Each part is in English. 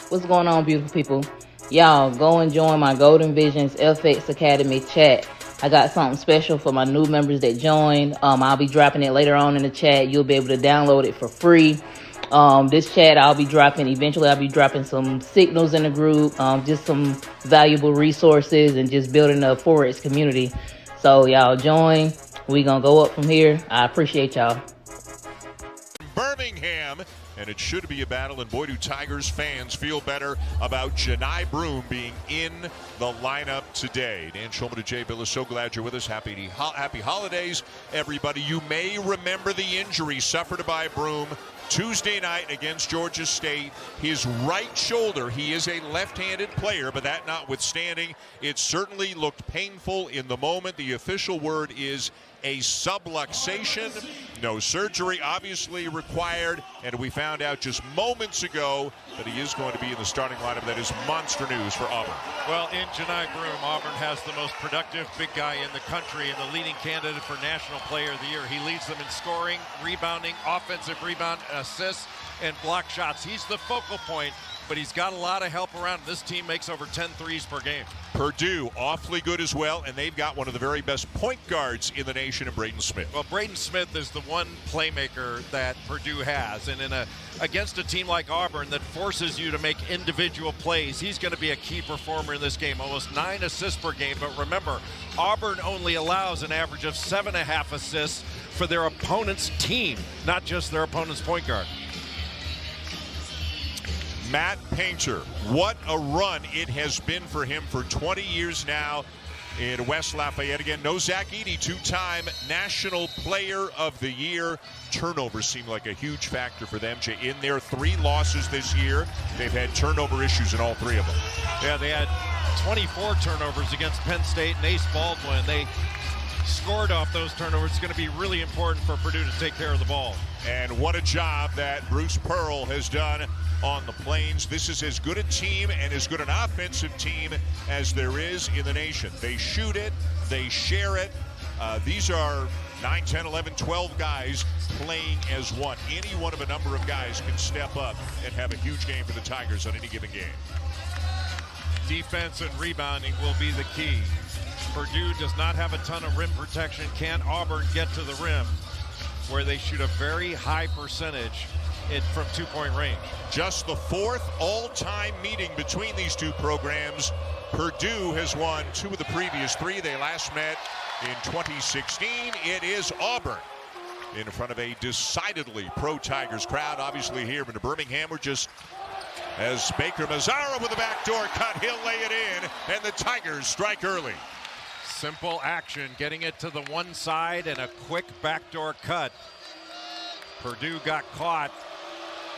What's going on, beautiful people? Y'all, go and join my Golden Visions FX Academy chat. I got something special for my new members that joined. I'll be dropping it later on in the chat. You'll be able to download it for free. This chat eventually I'll be dropping some signals in the group, just some valuable resources and just building a Forex community. So y'all join. We gonna go up from here. I appreciate y'all. Birmingham, and it should be a battle, and boy do Tigers fans feel better about Johni Broome being in the lineup today. Dan Schulman and Jay Billis, so glad you're with us. Happy holidays, everybody. You may remember the injury suffered by Broome Tuesday night against Georgia State. His right shoulder, he is a left-handed player, but that notwithstanding, it certainly looked painful in the moment. The official word is a subluxation. No surgery obviously required, and we found out just moments ago that he is going to be in the starting lineup. That is monster news for Auburn. Well, in Johni Broome, Auburn has the most productive big guy in the country and the leading candidate for National Player of the Year. He leads them in scoring, rebounding, offensive rebound, assists, and block shots. He's the focal point, but he's got a lot of help around him. This team makes over 10 threes per game. Purdue, awfully good as well, and they've got one of the very best point guards in the nation in Braden Smith. Well, Braden Smith is the one playmaker that Purdue has, and against a team like Auburn that forces you to make individual plays, he's going to be a key performer in this game. Almost 9 assists per game, but remember, Auburn only allows an average of 7.5 assists for their opponent's team, not just their opponent's point guard. Matt Painter, what a run it has been for him for 20 years now in West Lafayette. Again, no Zach Edey, 2-time National Player of the Year. Turnovers seem like a huge factor for them. In their 3 losses this year, they've had turnover issues in all 3 of them. Yeah, they had 24 turnovers against Penn State and Ace Baldwin. They scored off those turnovers. It's going to be really important for Purdue to take care of the ball. And what a job that Bruce Pearl has done on the Plains. This is as good a team and as good an offensive team as there is in the nation. They shoot it, they share it. These are 9, 10, 11, 12 guys playing as one. Any one of a number of guys can step up and have a huge game for the Tigers on any given game. Defense and rebounding will be the key. Purdue does not have a ton of rim protection. Can Auburn get to the rim, where they shoot a very high percentage from 2-point range? Just the 4th all-time meeting between these 2 programs. Purdue has won 2 of the previous 3. They last met in 2016. It is Auburn in front of a decidedly pro-Tigers crowd. Obviously here in Birmingham, we're just as Baker Mazzara with a backdoor cut. He'll lay it in, and the Tigers strike early. Simple action, getting it to the one side and a quick backdoor cut. Purdue got caught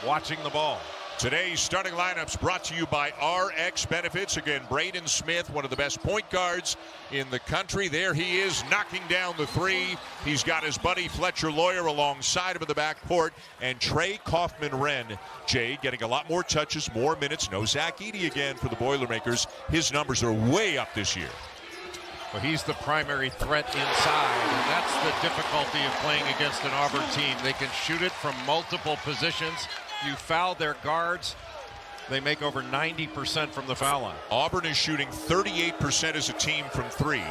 watching the ball. Today's starting lineups brought to you by RX Benefits. Again, Braden Smith, one of the best point guards in the country. There he is, knocking down the 3. He's got his buddy Fletcher Lawyer alongside him in the backcourt. And Trey Kaufman-Renn, Jay, getting a lot more touches, more minutes. No Zach Edey again for the Boilermakers. His numbers are way up this year. Well, he's the primary threat inside, and that's the difficulty of playing against an Auburn team. They can shoot it from multiple positions. You foul their guards, they make over 90% from the foul line. Auburn is shooting 38% as a team from 3.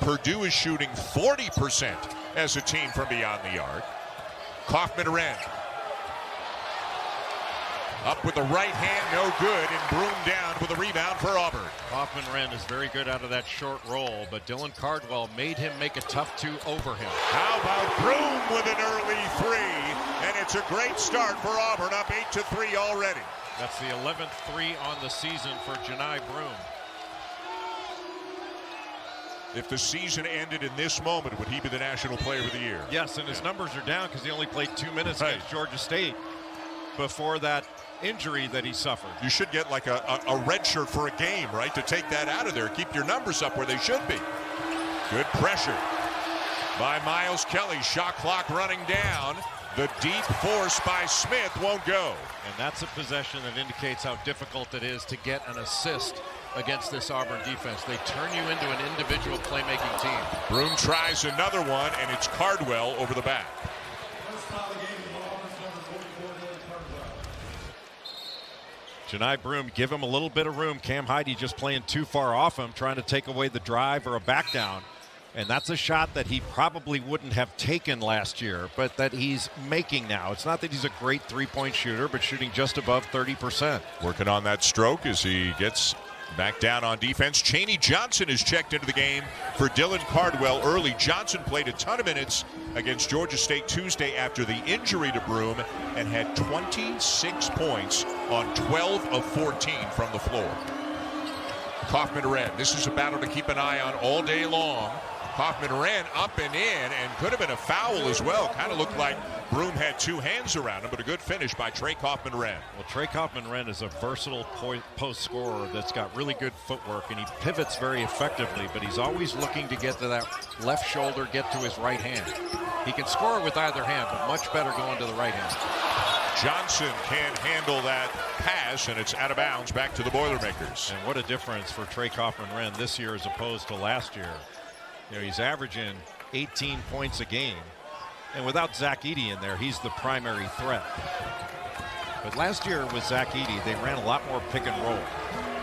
Purdue is shooting 40% as a team from beyond the arc. Kaufman-Renn up with the right hand, no good, and Broome down with a rebound for Auburn. Kaufman-Renn is very good out of that short roll, but Dylan Cardwell made him make a tough 2 over him. How about Broome with an early 3? And it's a great start for Auburn, up 8-3 already. That's the 11th 3 on the season for Johni Broome. If the season ended in this moment, would he be the National Player of the Year? Yes, and his numbers are down because he only played 2 minutes against Georgia State before that injury that he suffered. You should get like a red shirt for a game, right, to take that out of there. Keep your numbers up where they should be. Good pressure by Miles Kelly. Shot clock running down. The deep force by Smith won't go. And that's a possession that indicates how difficult it is to get an assist against this Auburn defense. They turn you into an individual playmaking team. Broome tries another one, and it's Cardwell over the back. Johni Broome, give him a little bit of room. Cam Heide just playing too far off him, trying to take away the drive or a back down. And that's a shot that he probably wouldn't have taken last year, but that he's making now. It's not that he's a great three-point shooter, but shooting just above 30%. Working on that stroke as he gets back down on defense. Chaney Johnson is checked into the game for Dylan Cardwell early. Johnson played a ton of minutes against Georgia State Tuesday after the injury to Broome and had 26 points on 12 of 14 from the floor. Kaufman-Renn, this is a battle to keep an eye on all day long. Kaufman-Renn up and in, and could have been a foul as well. Kind of looked like Broome had two hands around him, but a good finish by Trey Kaufman-Renn. Well, Trey Kaufman-Renn is a versatile post scorer that's got really good footwork, and he pivots very effectively, but he's always looking to get to that left shoulder, get to his right hand. He can score with either hand, but much better going to the right hand. Johnson can't handle that pass, and it's out of bounds back to the Boilermakers. And what a difference for Trey Kaufman-Renn this year as opposed to last year. You know, he's averaging 18 points a game, and without Zach Edey in there, he's the primary threat. But last year with Zach Edey, they ran a lot more pick and roll.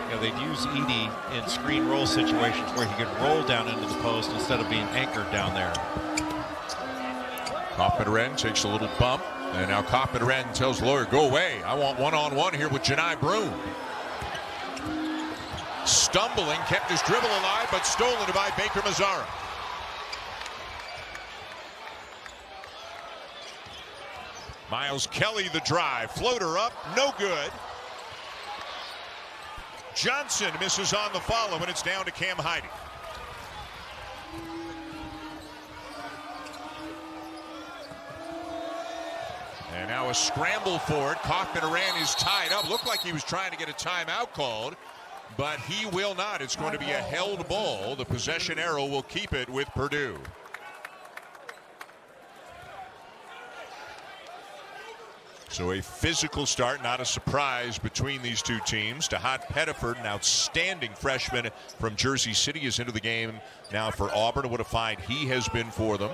You know, they'd use Edey in screen roll situations where he could roll down into the post instead of being anchored down there. Kaufman-Renn takes a little bump, and now Kaufman-Renn tells Lawyer, go away. I want one-on-one here with Johni Broome. Stumbling, kept his dribble alive, but stolen by Baker Mazzara. Miles Kelly the drive, floater up, no good. Johnson misses on the follow, and it's down to Cam Heide. And now a scramble for it. Kaufman-Renn is tied up. Looked like he was trying to get a timeout called, but he will not. It's going to be a held ball. The possession arrow will keep it with Purdue. So a physical start, not a surprise between these two teams. Tahaad Pettiford, an outstanding freshman from Jersey City, is into the game now for Auburn. What a find he has been for them.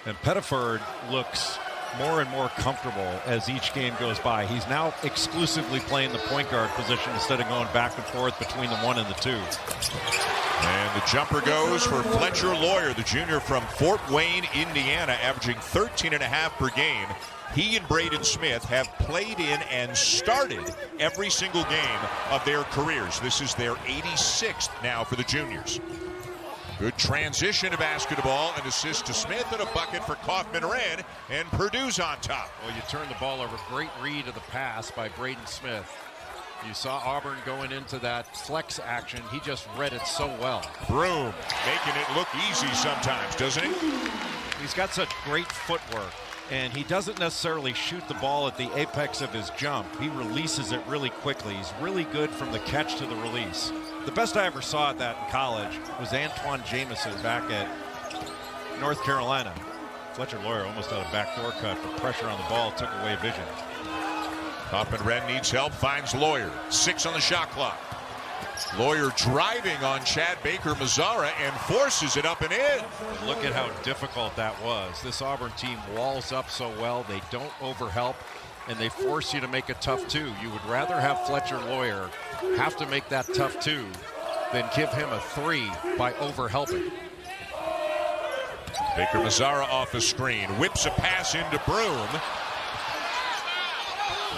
And Pettiford looks more and more comfortable as each game goes by. He's now exclusively playing the point guard position instead of going back and forth between the 1 and the 2. And the jumper goes for Fletcher Lawyer, the junior from Fort Wayne, Indiana, averaging 13.5 per game. He and Braden Smith have played in and started every single game of their careers. This is their 86th now for the juniors. Good transition to basketball, an assist to Smith, and a bucket for Kaufman-Renn, and Purdue's on top. Well, you turn the ball over. Great read of the pass by Braden Smith. You saw Auburn going into that flex action. He just read it so well. Broome making it look easy sometimes, doesn't he? He's got such great footwork, and he doesn't necessarily shoot the ball at the apex of his jump. He releases it really quickly. He's really good from the catch to the release. The best I ever saw at that in college was Antoine Jamison back at North Carolina. Fletcher Lawyer almost had a backdoor cut, but pressure on the ball took away vision. Kaufman-Renn needs help, finds Lawyer. 6 on the shot clock. Lawyer driving on Chad Baker Mazzara and forces it up and in. Look at how difficult that was. This Auburn team walls up so well. They don't overhelp, and they force you to make a tough 2. You would rather have Fletcher Lawyer have to make that tough 2 than give him a 3 by overhelping. Baker Mazzara off the screen, whips a pass into Broome.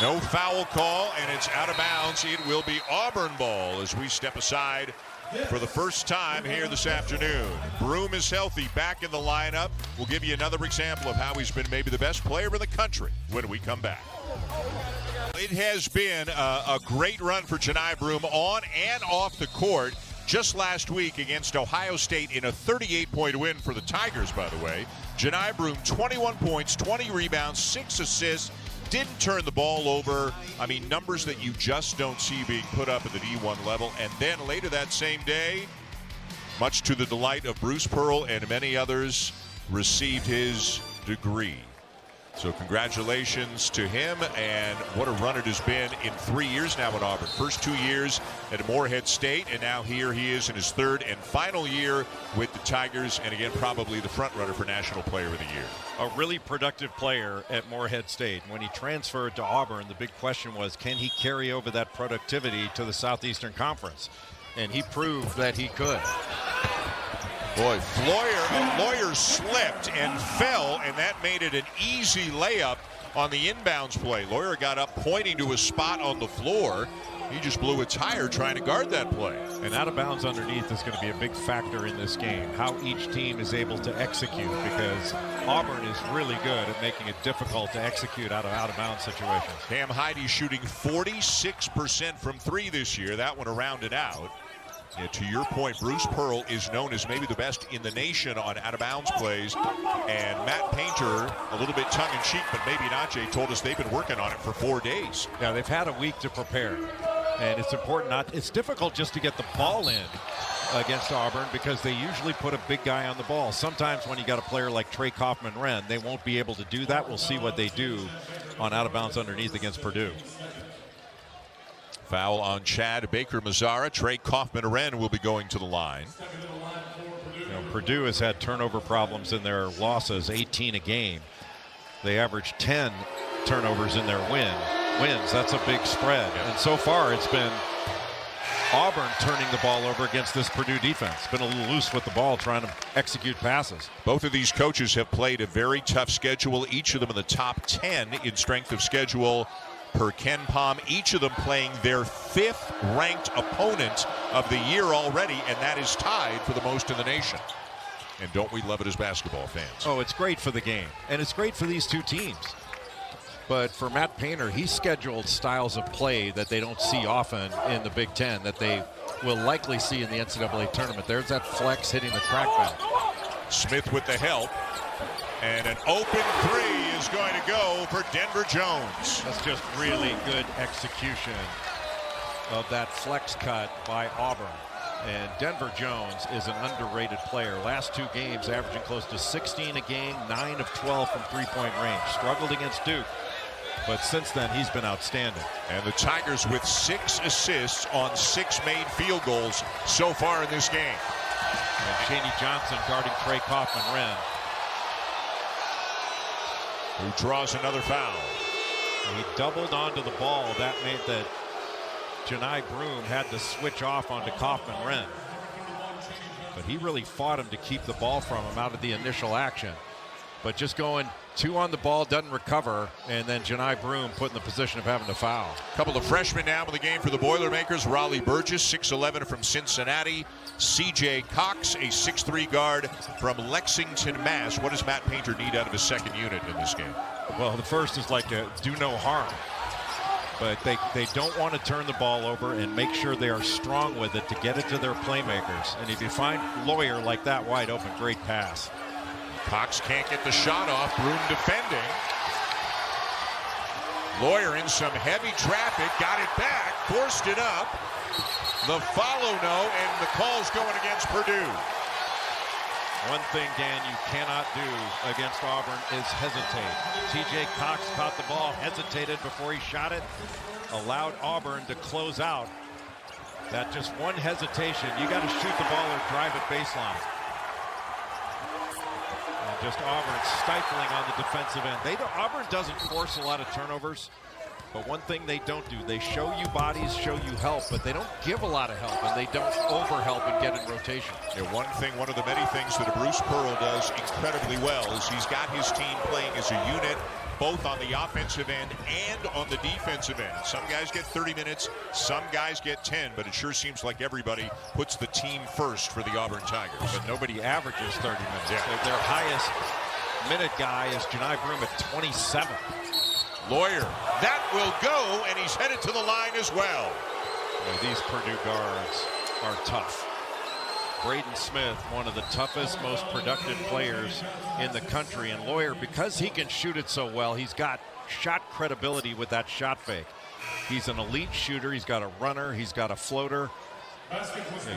No foul call, and it's out of bounds. It will be Auburn ball as we step aside for the first time here this afternoon. Broome is healthy, back in the lineup. We'll give you another example of how he's been maybe the best player in the country when we come back. It has been a great run for Johni Broome on and off the court. Just last week against Ohio State in a 38-point win for the Tigers, by the way. Johni Broome, 21 points, 20 rebounds, 6 assists. Didn't turn the ball over. I mean, numbers that you just don't see being put up at the D1 level. And then later that same day, much to the delight of Bruce Pearl and many others, received his degree. So congratulations to him, and what a run it has been in 3 years now at Auburn. First 2 years at Morehead State, and now here he is in his third and final year with the Tigers, and again probably the front runner for National Player of the Year. A really productive player at Morehead State. When he transferred to Auburn, the big question was, can he carry over that productivity to the Southeastern Conference? And he proved that he could. Boy, Lawyer slipped and fell, and that made it an easy layup on the inbounds play. Lawyer got up pointing to a spot on the floor. He just blew a tire trying to guard that play. And out of bounds underneath is going to be a big factor in this game, how each team is able to execute, because Auburn is really good at making it difficult to execute out of bounds situations. Cam Heide's shooting 46% from three this year. That one around and out. Yeah, to your point, Bruce Pearl is known as maybe the best in the nation on out-of-bounds plays. And Matt Painter, a little bit tongue-in-cheek, but maybe not, Jay, told us they've been working on it for 4 days. Yeah, they've had a week to prepare. And it's important it's difficult just to get the ball in against Auburn, because they usually put a big guy on the ball. Sometimes when you got a player like Trey Kaufman-Renn, they won't be able to do that. We'll see what they do on out-of-bounds underneath against Purdue. Foul on Chad Baker-Mazara. Trey Kaufman-Renn will be going to the line. Purdue has had turnover problems in their losses, 18 a game. They average 10 turnovers in their wins. That's a big spread. And so far it's been Auburn turning the ball over against this Purdue defense. Been a little loose with the ball, trying to execute passes. Both of these coaches have played a very tough schedule, each of them in the top 10 in strength of schedule per Ken Pom, each of them playing their 5th ranked opponent of the year already, and that is tied for the most in the nation. And don't we love it as basketball fans? Oh, it's great for the game, and it's great for these two teams. But for Matt Painter, he's scheduled styles of play that they don't see often in the Big Ten, that they will likely see in the NCAA tournament. There's that flex hitting the crackback. Smith with the help. And an open three is going to go for Denver Jones. That's just really good execution of that flex cut by Auburn. And Denver Jones is an underrated player. Last 2 games averaging close to 16 a game, 9 of 12 from three-point range. Struggled against Duke, but since then he's been outstanding. And the Tigers with 6 assists on 6 made field goals so far in this game. And Chaney Johnson guarding Trey Kaufman-Renn, who draws another foul. And he doubled onto the ball. That meant that Johni Broome had to switch off onto Kaufman-Renn. But he really fought him to keep the ball from him out of the initial action. But just going 2 on the ball, doesn't recover, and then Johni Broome put in the position of having to foul. A couple of freshmen now in the game for the Boilermakers. Raleigh Burgess, 6'11" from Cincinnati. C.J. Cox, a 6'3" guard from Lexington, Mass. What does Matt Painter need out of his second unit in this game? Well, the first is like a do no harm. But they don't want to turn the ball over, and make sure they are strong with it to get it to their playmakers. And if you find Lawyer like that wide open, great pass. Cox can't get the shot off. Broome defending. Lawyer in some heavy traffic, got it back, forced it up. The follow no, and the call's going against Purdue. One thing, Dan, you cannot do against Auburn is hesitate. TJ Cox caught the ball, hesitated before he shot it, allowed Auburn to close out. That just one hesitation, you got to shoot the ball or drive it baseline. And just Auburn stifling on the defensive end. Auburn doesn't force a lot of turnovers, but one thing they don't do, they show you bodies, show you help, but they don't give a lot of help, and they don't over-help and get in rotation. Yeah, one of the many things that Bruce Pearl does incredibly well is he's got his team playing as a unit, both on the offensive end and on the defensive end. Some guys get 30 minutes, some guys get 10, but it sure seems like everybody puts the team first for the Auburn Tigers. But nobody averages 30 minutes. Yeah. Their highest minute guy is Johni Broome at 27. Lawyer, that will go, and he's headed to the line as well. These Purdue guards are tough. Braden Smith, one of the toughest, most productive players in the country. And Lawyer, because he can shoot it so well, he's got shot credibility with that shot fake. He's an elite shooter. He's got a runner. He's got a floater.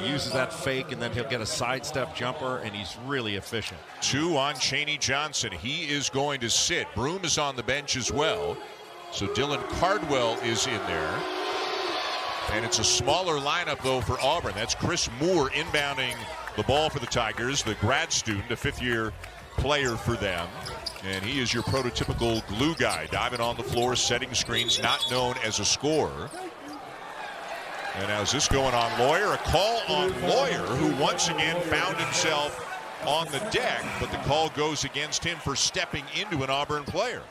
He uses that fake, and then he'll get a sidestep jumper, and he's really efficient. 2 on Cheney Johnson. He is going to sit. Broome is on the bench as well. So Dylan Cardwell is in there. And it's a smaller lineup, though, for Auburn. That's Chris Moore inbounding the ball for the Tigers, the grad student, a fifth-year player for them. And he is your prototypical glue guy, diving on the floor, setting screens, not known as a scorer. And how's this going on Lawyer? A call on Lawyer, who once again found himself on the deck, but the call goes against him for stepping into an Auburn player.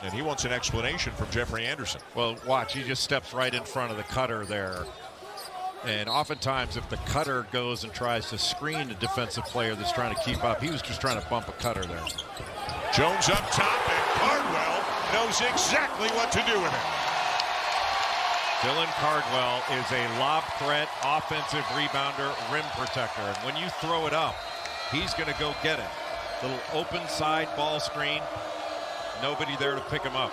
And he wants an explanation from Jeffrey Anderson. Well, watch, he just steps right in front of the cutter there. And oftentimes, if the cutter goes and tries to screen a defensive player that's trying to keep up, he was just trying to bump a cutter there. Jones up top, and Cardwell knows exactly what to do with it. Dylan Cardwell is a lob threat, offensive rebounder, rim protector. And when you throw it up, he's going to go get it. Little open side ball screen. Nobody there to pick him up.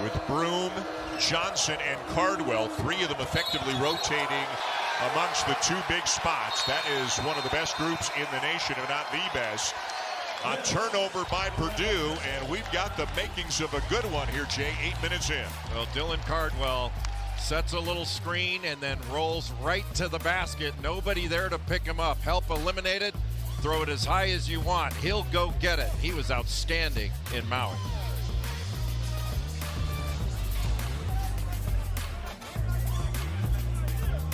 With Broome, Johnson, and Cardwell, 3 of them effectively rotating amongst the 2 big spots. That is one of the best groups in the nation, if not the best. A turnover by Purdue, and we've got the makings of a good one here, Jay, 8 minutes in. Well, Dylan Cardwell sets a little screen and then rolls right to the basket. Nobody there to pick him up. Help eliminated. Throw it as high as you want. He'll go get it. He was outstanding in Maui.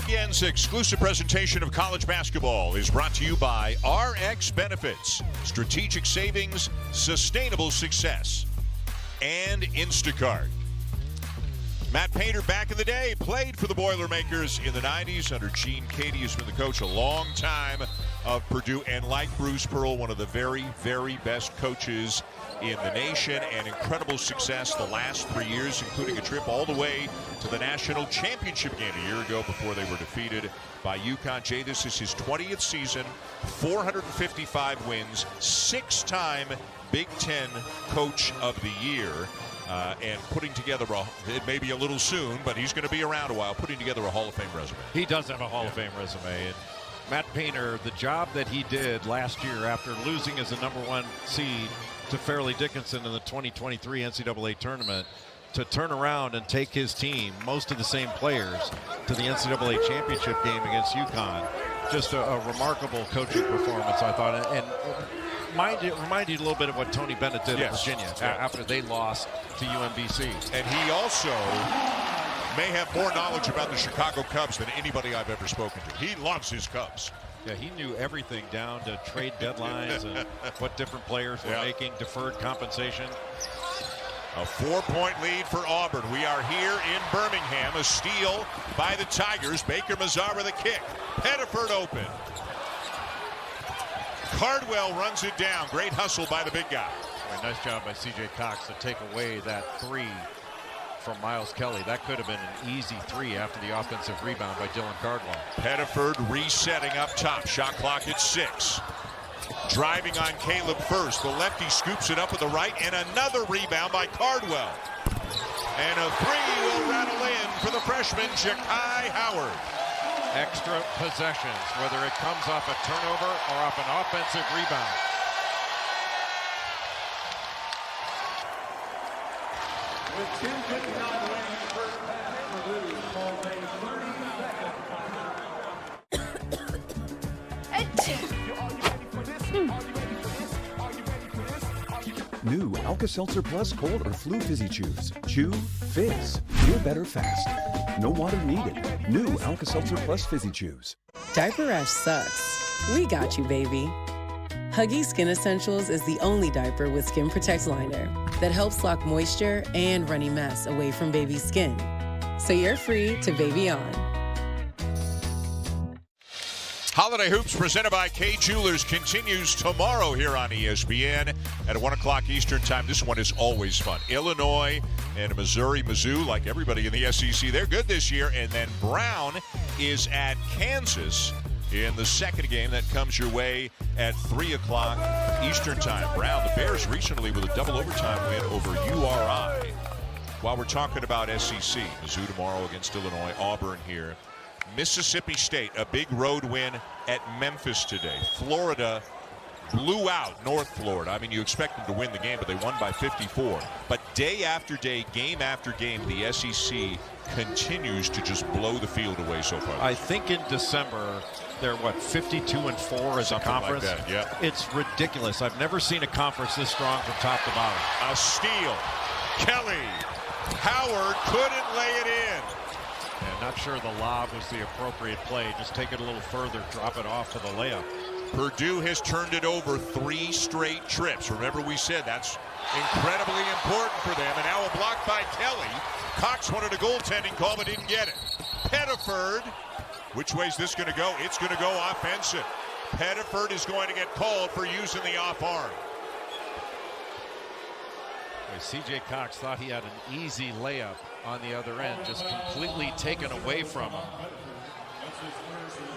ESPN's exclusive presentation of college basketball is brought to you by RX Benefits, Strategic Savings, Sustainable Success, and Instacart. Matt Painter, back in the day, played for the Boilermakers in the 90s under Gene Cady, who's been the coach a long time of Purdue, and like Bruce Pearl, one of the very, very best coaches in the nation, and incredible success the last 3 years, including a trip all the way to the national championship game a year ago before they were defeated by UConn. Jay, this is his 20th season, 455 wins, 6-time Big Ten Coach of the Year. And putting together, it may be a little soon, but he's going to be around a while, putting together a Hall of Fame resume. He does have a Hall of Fame resume. And Matt Painter, the job that he did last year after losing as a #1 seed to Fairleigh Dickinson in the 2023 NCAA tournament, to turn around and take his team, most of the same players, to the NCAA championship game against UConn. Just a remarkable coaching performance, I thought. And remind you a little bit of what Tony Bennett did at Virginia after they lost to UMBC. And he also may have more knowledge about the Chicago Cubs than anybody I've ever spoken to. He loves his Cubs. Yeah, he knew everything down to trade deadlines and what different players were making, deferred compensation. A 4-point lead for Auburn. We are here in Birmingham. A steal by the Tigers. Baker Mazar with a kick. Pettiford open. Cardwell runs it down. Great hustle by the big guy. Nice job by C.J. Cox to take away that 3 from Miles Kelly. That could have been an easy 3 after the offensive rebound by Dylan Cardwell. Pettiford resetting up top. Shot clock at 6. Driving on Caleb first. The lefty scoops it up with the right, and another rebound by Cardwell. And a 3 will rattle in for the freshman, Ja'Kai Howard. Extra possessions, whether it comes off a turnover or off an offensive rebound. With 2:59 remaining first half, Purdue called a 30-second. New Alka-Seltzer Plus Cold or Flu Fizzy Chews. Chew, fizz, feel better fast. No water needed. New Alka-Seltzer Plus Fizzy Chews. Diaper rash sucks. We got you, baby. Huggies Skin Essentials is the only diaper with Skin Protect liner that helps lock moisture and runny mess away from baby's skin. So you're free to baby on. Holiday Hoops presented by Kay Jewelers continues tomorrow here on ESPN at 1 o'clock Eastern time. This one is always fun. Illinois and Missouri, Mizzou, like everybody in the SEC, they're good this year. And then Brown is at Kansas in the second game that comes your way at 3 o'clock Eastern time. Brown, the Bears recently with a double overtime win over URI. While we're talking about SEC, Mizzou tomorrow against Illinois, Auburn here. Mississippi State, a big road win at Memphis today. Florida blew out North Florida. I mean, you expect them to win the game, but they won by 54. But day after day, game after game, the SEC continues to just blow the field away so far. I think in December, they're, 52-4 as a conference? Like that, yeah. It's ridiculous. I've never seen a conference this strong from top to bottom. A steal. Kelly. Howard couldn't lay it in. Yeah, not sure the lob was the appropriate play. Just take it a little further, drop it off for the layup. Purdue has turned it over 3 straight trips. Remember, we said that's incredibly important for them. And now a block by Kelly. Cox wanted a goaltending call but didn't get it. Pettiford. Which way is this going to go? It's going to go offensive. Pettiford is going to get called for using the off arm. C.J. Cox thought he had an easy layup on the other end, just completely taken away from him.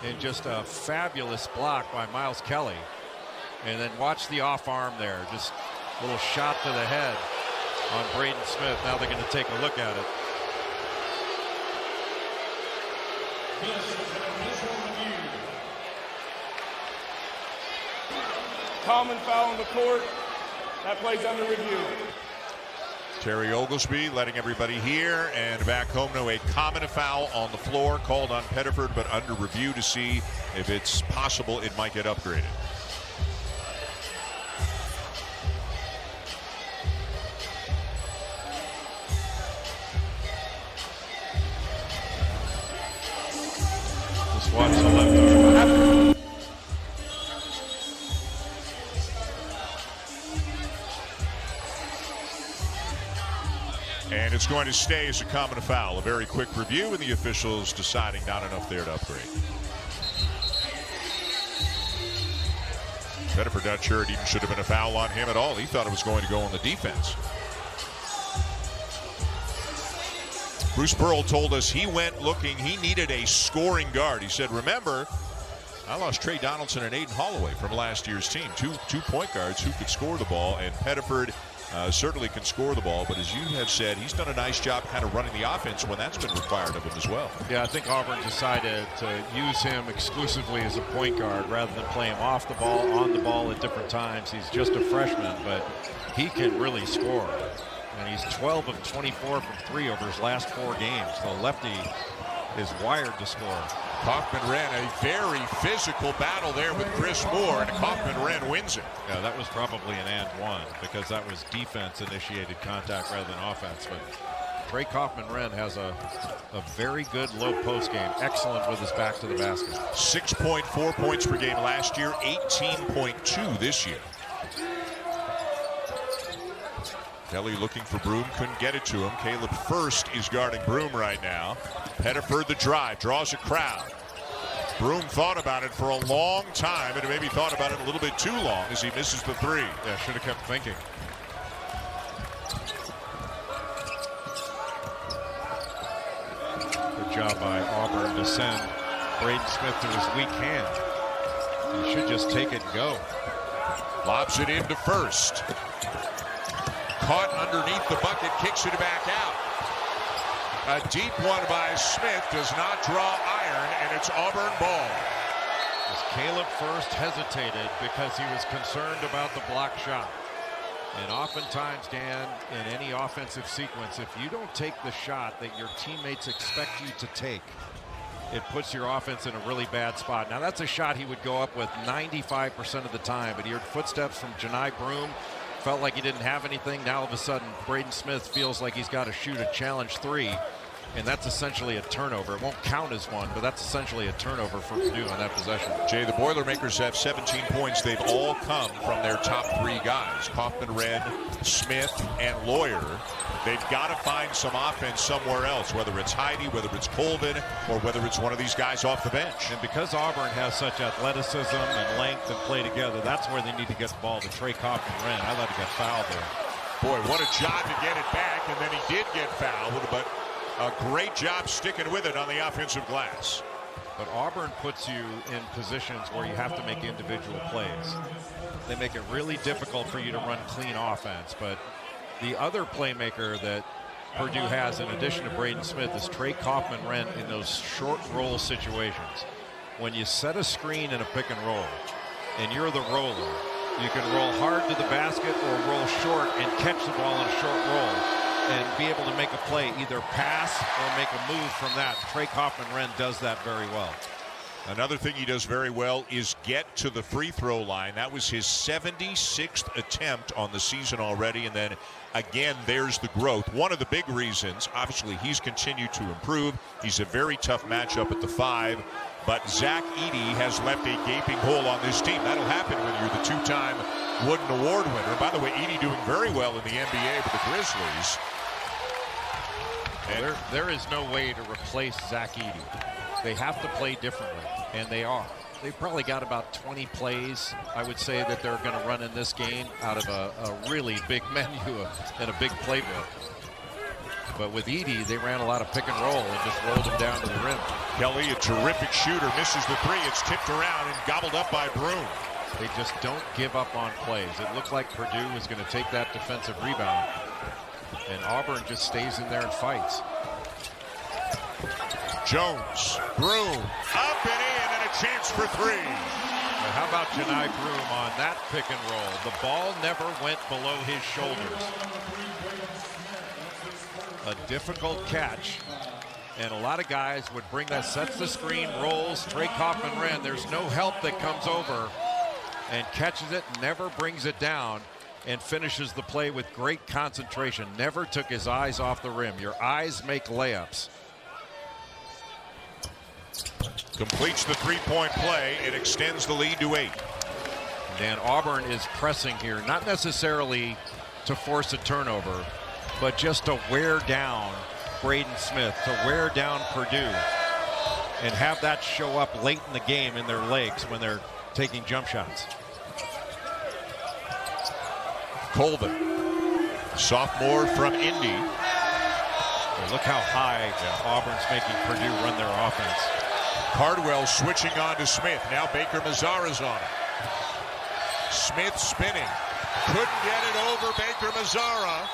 And just a fabulous block by Miles Kelly. And then watch the off arm there, just a little shot to the head on Braden Smith. Now they're going to take a look at it. Common foul on the court. That play's under review. Terry Oglesby letting everybody hear, and back home no, a common foul on the floor called on Pettiford, but under review to see if it's possible it might get upgraded. Just watch the left arm. And it's going to stay as a common foul. A very quick review, and the officials deciding not enough there to upgrade. Pettiford not sure it even should have been a foul on him at all. He thought it was going to go on the defense. Bruce Pearl told us he went looking, he needed a scoring guard. He said, remember, I lost Trey Donaldson and Aiden Holloway from last year's team. Two point guards who could score the ball, and Pettiford certainly can score the ball, but as you have said, he's done a nice job kind of running the offense when that's been required of him as well. Yeah, I think Auburn decided to use him exclusively as a point guard rather than play him off the ball, on the ball at different times. He's just a freshman, but he can really score. And he's 12 of 24 from 3 over his last 4 games. The lefty is wired to score. Kaufman ran a very physical battle there with Chris Moore, and Kaufman ran wins it. Yeah, that was probably an and one because that was defense-initiated contact rather than offense. But Trey Kaufman-Wren has a very good low post game. Excellent with his back to the basket. 6.4 points per game last year, 18.2 this year. Kelly looking for Broome, couldn't get it to him. Caleb First is guarding Broome right now. Pettiford the drive, draws a crowd. Broome thought about it for a long time, and maybe thought about it a little bit too long as he misses the 3. Yeah, should have kept thinking. Good job by Auburn to send Braden Smith to his weak hand. He should just take it and go. Lobs it into First. Caught underneath the bucket, kicks it back out. A deep one by Smith, does not draw iron, and it's Auburn ball. As Caleb First hesitated because he was concerned about the block shot. And oftentimes, Dan, in any offensive sequence, if you don't take the shot that your teammates expect you to take, it puts your offense in a really bad spot. Now, that's a shot he would go up with 95% of the time, but he heard footsteps from Johni Broome. Felt like he didn't have anything. Now all of a sudden, Braden Smith feels like he's got to shoot a challenge 3, and that's essentially a turnover. It won't count as one, but that's essentially a turnover for Purdue on that possession. Jay, the Boilermakers have 17 points. They've all come from their top 3 guys, Kaufman-Wren, Smith, and Lawyer. They've got to find some offense somewhere else, whether it's Heidi, whether it's Colvin, or whether it's one of these guys off the bench. And because Auburn has such athleticism and length and play together, that's where they need to get the ball to Trey Kaufman-Wren. I thought he got fouled there. Boy, what a job to get it back, and then he did get fouled, but a great job sticking with it on the offensive glass. But Auburn puts you in positions where you have to make individual plays. They make it really difficult for you to run clean offense, but the other playmaker that Purdue has, in addition to Braden Smith, is Trey Kaufman-Rent in those short roll situations. When you set a screen in a pick and roll, and you're the roller, you can roll hard to the basket or roll short and catch the ball in a short roll and be able to make a play, either pass or make a move from that. Trey Kaufman-Rent does that very well. Another thing he does very well is get to the free throw line. That was his 76th attempt on the season already, and then again, there's the growth. One of the big reasons, obviously, he's continued to improve. He's a very tough matchup at the 5, but Zach Edey has left a gaping hole on this team. That'll happen when you're the 2-time Wooden Award winner. By the way, Edey doing very well in the NBA with the Grizzlies. And there is no way to replace Zach Edey. They have to play differently, and they are. They've probably got about 20 plays, I would say, that they're going to run in this game out of a really big menu and a big playbook. But with Edey, they ran a lot of pick and roll and just rolled him down to the rim. Kelly, a terrific shooter, misses the 3. It's tipped around and gobbled up by Broome. They just don't give up on plays. It looked like Purdue was going to take that defensive rebound, and Auburn just stays in there and fights. Jones, Broome, up and in, and a chance for 3. But how about Johni Broome on that pick and roll? The ball never went below his shoulders. A difficult catch, and a lot of guys would bring that, sets the screen, rolls, Trey Kaufman-Rent. There's no help that comes over and catches it, never brings it down, and finishes the play with great concentration. Never took his eyes off the rim. Your eyes make layups. Completes the 3-point play. It extends the lead to 8. And Auburn is pressing here, not necessarily to force a turnover, but just to wear down Braden Smith, to wear down Purdue, and have that show up late in the game in their legs when they're taking jump shots. Colvin, sophomore from Indy. Well, look how high Auburn's making Purdue run their offense. Cardwell switching on to Smith. Now Baker Mazzara's on it. Smith spinning. Couldn't get it over Baker Mazzara.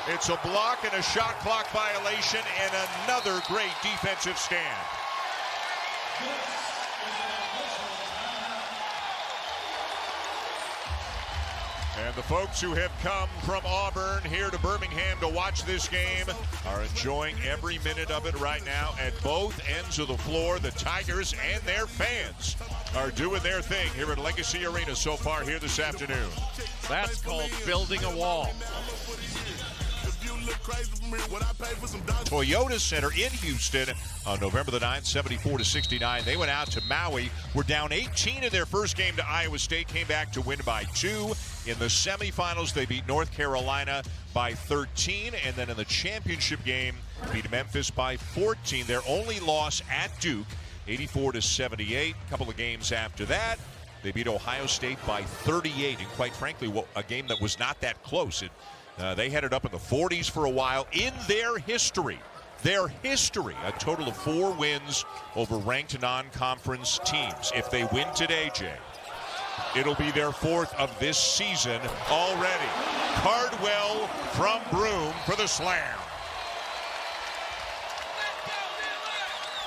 It's a block and a shot clock violation and another great defensive stand. And the folks who have come from Auburn here to Birmingham to watch this game are enjoying every minute of it right now at both ends of the floor. The Tigers and their fans are doing their thing here at Legacy Arena so far here this afternoon. That's called building a wall. Toyota Center in Houston on November the 9th, 74-69. They went out to Maui, were down 18 in their first game to Iowa State, came back to win by 2. In the semifinals, they beat North Carolina by 13, and then in the championship game, beat Memphis by 14. Their only loss at Duke, 84-78. A couple of games after that, they beat Ohio State by 38, and quite frankly, a game that was not that close. They had it up in the 40s for a while. In their history, a total of 4 wins over ranked non-conference teams. If they win today, Jay, it'll be their 4th of this season already. Cardwell from Broome for the slam.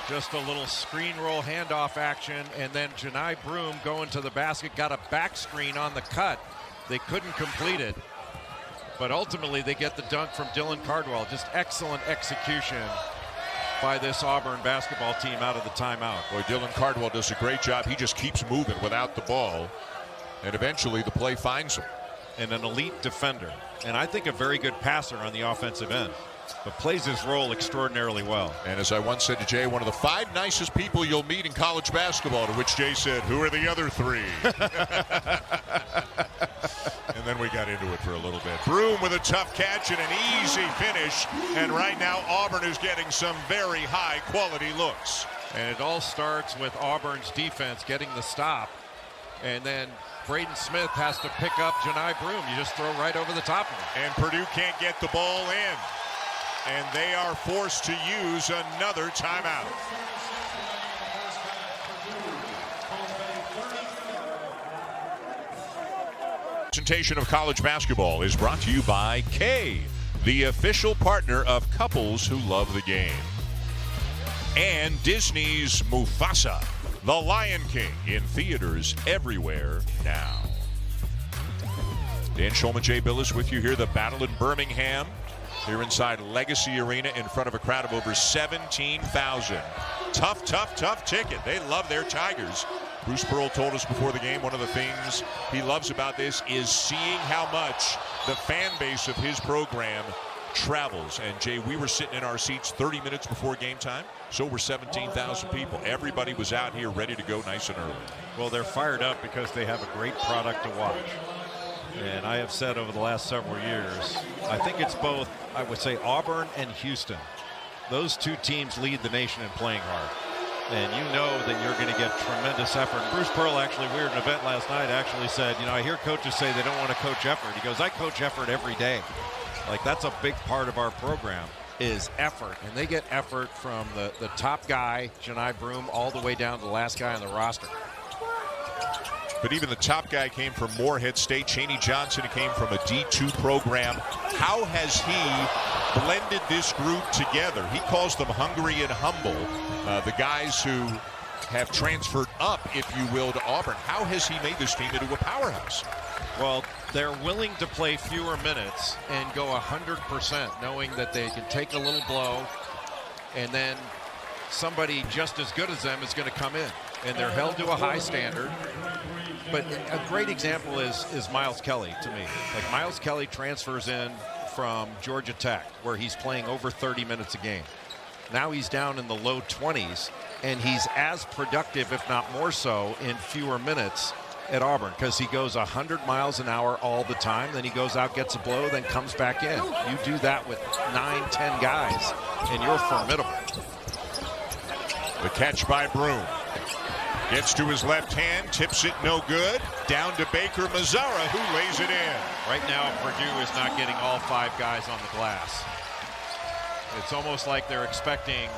Just a little screen roll handoff action, and then Johni Broome going to the basket, got a back screen on the cut. They couldn't complete it. But ultimately, they get the dunk from Dylan Cardwell. Just excellent execution by this Auburn basketball team out of the timeout. Boy, Dylan Cardwell does a great job. He just keeps moving without the ball. And eventually, the play finds him. And an elite defender. And I think a very good passer on the offensive end. But plays his role extraordinarily well. And as I once said to Jay, one of the 5 nicest people you'll meet in college basketball, to which Jay said, who are the other 3? And then we got into it for a little bit. Broome with a tough catch and an easy finish. And right now, Auburn is getting some very high-quality looks. And it all starts with Auburn's defense getting the stop. And then Braden Smith has to pick up Johni Broome. You just throw right over the top of him. And Purdue can't get the ball in. And they are forced to use another timeout. Presentation of college basketball is brought to you by Kay. the official partner of couples who love the game. And Disney's Mufasa, The Lion King, in theaters everywhere now. Dan Schulman, Jay Billis with you here. The battle in Birmingham, here inside Legacy Arena in front of a crowd of over 17,000. Tough ticket. They love their Tigers. Bruce Pearl told us before the game one of the things he loves about this is seeing how much the fan base of his program travels. And Jay, we were sitting in our seats 30 minutes before game time. So were 17,000 people. Everybody was out here ready to go nice and early. Well, they're fired up because they have a great product to watch. And I have said over the last several years, I think it's both, I would say, Auburn and Houston. Those two teams lead the nation in playing hard. And you know that you're going to get tremendous effort. Bruce Pearl, actually, we were at an event last night, actually said, you know, I hear coaches say they don't want to coach effort. He goes, I coach effort every day. Like, that's a big part of our program is effort. And they get effort from the top guy, Johni Broome, all the way down to the last guy on the roster. But even the top guy came from Morehead State. Chaney Johnson came from a D2 program. How has he blended this group together? He calls them hungry and humble. The guys who have transferred up, if you will, to Auburn. How has he made this team into a powerhouse? Well, they're willing to play fewer minutes and go 100%, knowing that they can take a little blow, and then somebody just as good as them is going to come in. And they're held to a high standard. But a great example is Miles Kelly to me. Like, Miles Kelly transfers in from Georgia Tech, where he's playing over 30 minutes a game. Now he's down in the low 20s, and he's as productive, if not more so, in fewer minutes at Auburn, because he goes 100 miles an hour all the time. Then he goes out, gets a blow, then comes back in. You do that with 9-10 guys, and you're formidable. The catch by Broome. Gets to his left hand, tips it no good. Down to Baker Mazzara, who lays it in. Right now, Purdue is not getting all 5 guys on the glass. It's almost like they're expecting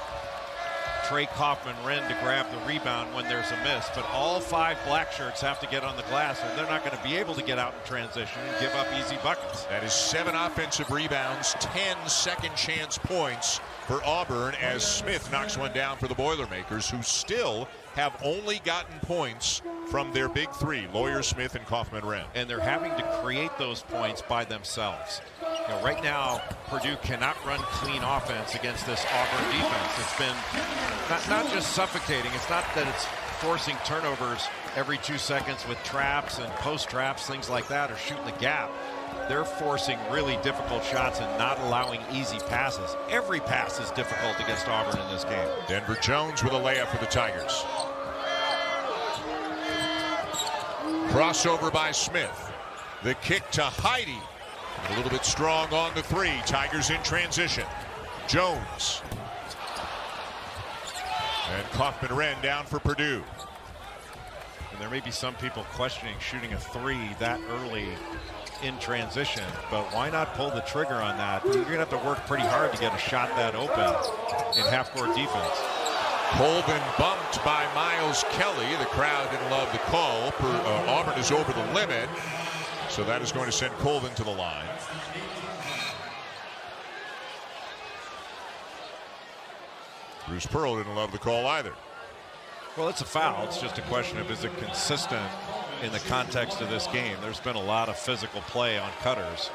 Trey Kaufman-Renn to grab the rebound when there's a miss, but all 5 black shirts have to get on the glass, or they're not going to be able to get out in transition and give up easy buckets. That is 7 offensive rebounds, 10 second chance points for Auburn as Smith knocks one down for the Boilermakers, who still have only gotten points from their big 3, Lawyer, Smith, and Kaufman-Renn. And they're having to create those points by themselves. You know, right now, Purdue cannot run clean offense against this Auburn defense. It's been not just suffocating. It's not that it's forcing turnovers every 2 seconds with traps and post traps, things like that, or shooting the gap. They're forcing really difficult shots and not allowing easy passes. Every pass is difficult against Auburn in this game. Denver Jones with a layup for the Tigers. Crossover by Smith. The kick to Heidi. A little bit strong on the 3. Tigers in transition. Jones. And Kaufman-Renn down for Purdue. And there may be some people questioning shooting a 3 that early in transition, but why not pull the trigger on that? You're going to have to work pretty hard to get a shot that open in half-court defense. Colvin bumped by Miles Kelly. The crowd didn't love the call. Auburn is over the limit, so that is going to send Colvin to the line. Bruce Pearl didn't love the call either. Well, it's a foul. It's just a question of, is it consistent in the context of this game? There's been a lot of physical play on cutters.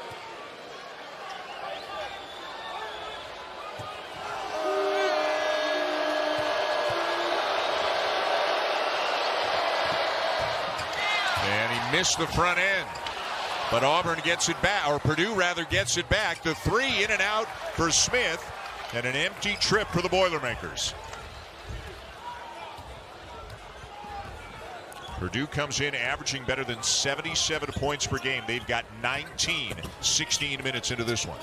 And he missed the front end. But Auburn gets it back, or Purdue rather gets it back. The 3 in and out for Smith, and an empty trip for the Boilermakers. Purdue comes in averaging better than 77 points per game. They've got 16 minutes into this one.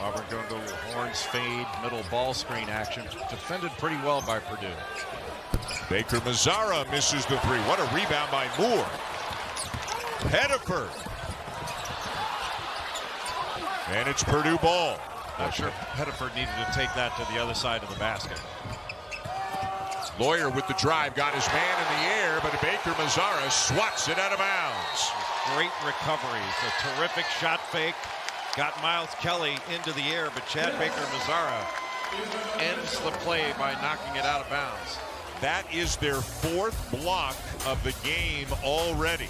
Auburn going to go horns fade, middle ball screen action. Defended pretty well by Purdue. Baker Mazzara misses the 3. What a rebound by Moore. Pettiford. And it's Purdue ball. Not sure Pettiford needed to take that to the other side of the basket. Lawyer with the drive, got his man in the air, but Baker Mazzara swats it out of bounds. Great recoveries, a terrific shot fake, Got Miles Kelly into the air, but Chad Baker-Mazara ends the play by knocking it out of bounds. That is their 4th block of the game already.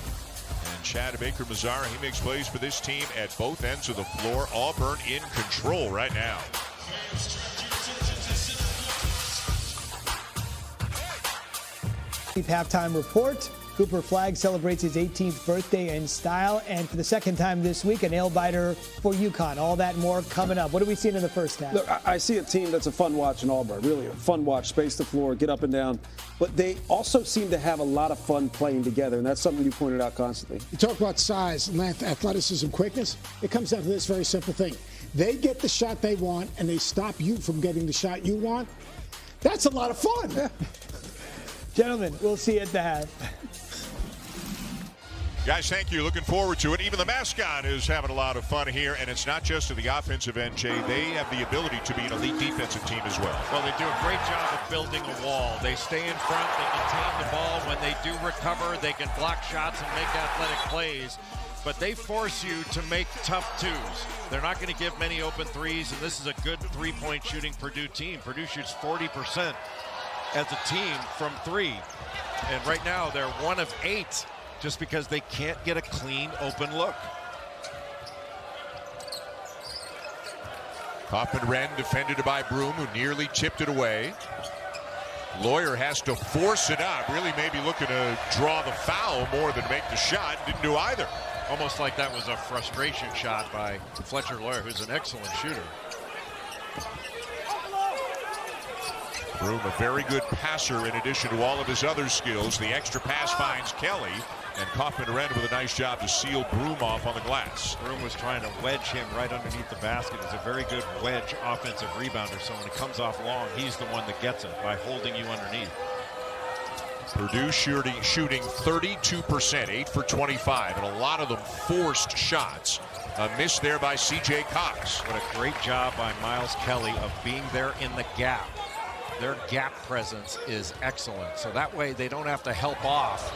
And Chad Baker-Mazara, he makes plays for this team at both ends of the floor. Auburn in control right now. Halftime report. Cooper Flagg celebrates his 18th birthday in style, and for the second time this week, a nail-biter for UConn. All that and more coming up. What are we seeing in the first half? Look, I see a team that's a fun watch in Auburn, really a fun watch, space the floor, get up and down. But they also seem to have a lot of fun playing together, and that's something you pointed out constantly. You talk about size, length, athleticism, quickness. It comes down to this very simple thing. They get the shot they want, and they stop you from getting the shot you want. That's a lot of fun. Yeah. Gentlemen, we'll see you at the half. Guys, thank you. Looking forward to it. Even the mascot is having a lot of fun here, and it's not just to the offensive end, Jay. They have the ability to be an elite defensive team as well. Well, they do a great job of building a wall. They stay in front. They contain the ball. When they do recover, they can block shots and make athletic plays. But they force you to make tough twos. They're not going to give many open threes, and this is a good three-point shooting Purdue team. Purdue shoots 40% as a team from 3. And right now, they're 1 of 8. Just because they can't get a clean, open look. Kaufman-Renn defended by Broome, who nearly tipped it away. Lawyer has to force it up, really maybe looking to draw the foul more than make the shot. Didn't do either. Almost like that was a frustration shot by Fletcher Lawyer, who's an excellent shooter. Broome, a very good passer in addition to all of his other skills. The extra pass finds Kelly, and Kaufman-Renn with a nice job to seal Broome off on the glass. Broome was trying to wedge him right underneath the basket. He's a very good wedge offensive rebounder, so when it comes off long, he's the one that gets it by holding you underneath. Purdue shooting 32%, 8 for 25, and a lot of them forced shots. A miss there by C.J. Cox. What a great job by Miles Kelly of being there in the gap. Their gap presence is excellent, so that way they don't have to help off.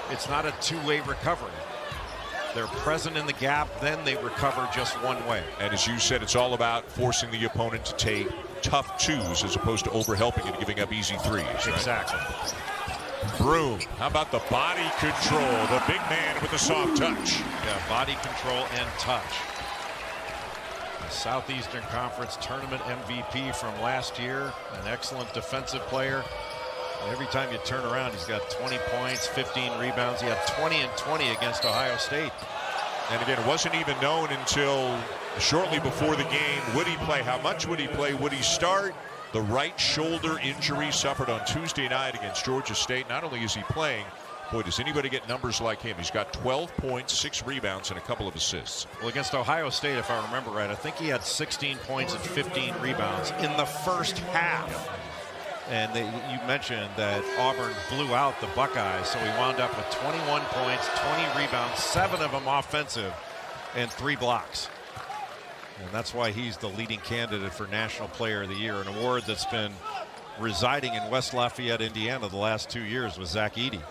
It's not a two-way recovery. They're present in the gap, then they recover just one way. And as you said, it's all about forcing the opponent to take tough twos as opposed to overhelping and giving up easy threes. Right? Exactly. Broome, how about the body control? The big man with the soft touch. Yeah, body control and touch. The Southeastern Conference Tournament MVP from last year, an excellent defensive player. Every time you turn around, he's got 20 points, 15 rebounds. He had 20 and 20 against Ohio State. And again, it wasn't even known until shortly before the game. Would he play? How much would he play? Would he start? The right shoulder injury suffered on Tuesday night against Georgia State. Not only is he playing, boy, does anybody get numbers like him. He's got 12 points, 6 rebounds, and a couple of assists. Well, against Ohio State, if I remember right, I think he had 16 points and 15 rebounds in the first half. And you mentioned that Auburn blew out the Buckeyes, so he wound up with 21 points, 20 rebounds, 7 of them offensive, and 3 blocks. And that's why he's the leading candidate for National Player of the Year, an award that's been residing in West Lafayette, Indiana the last 2 years with Zach Edey.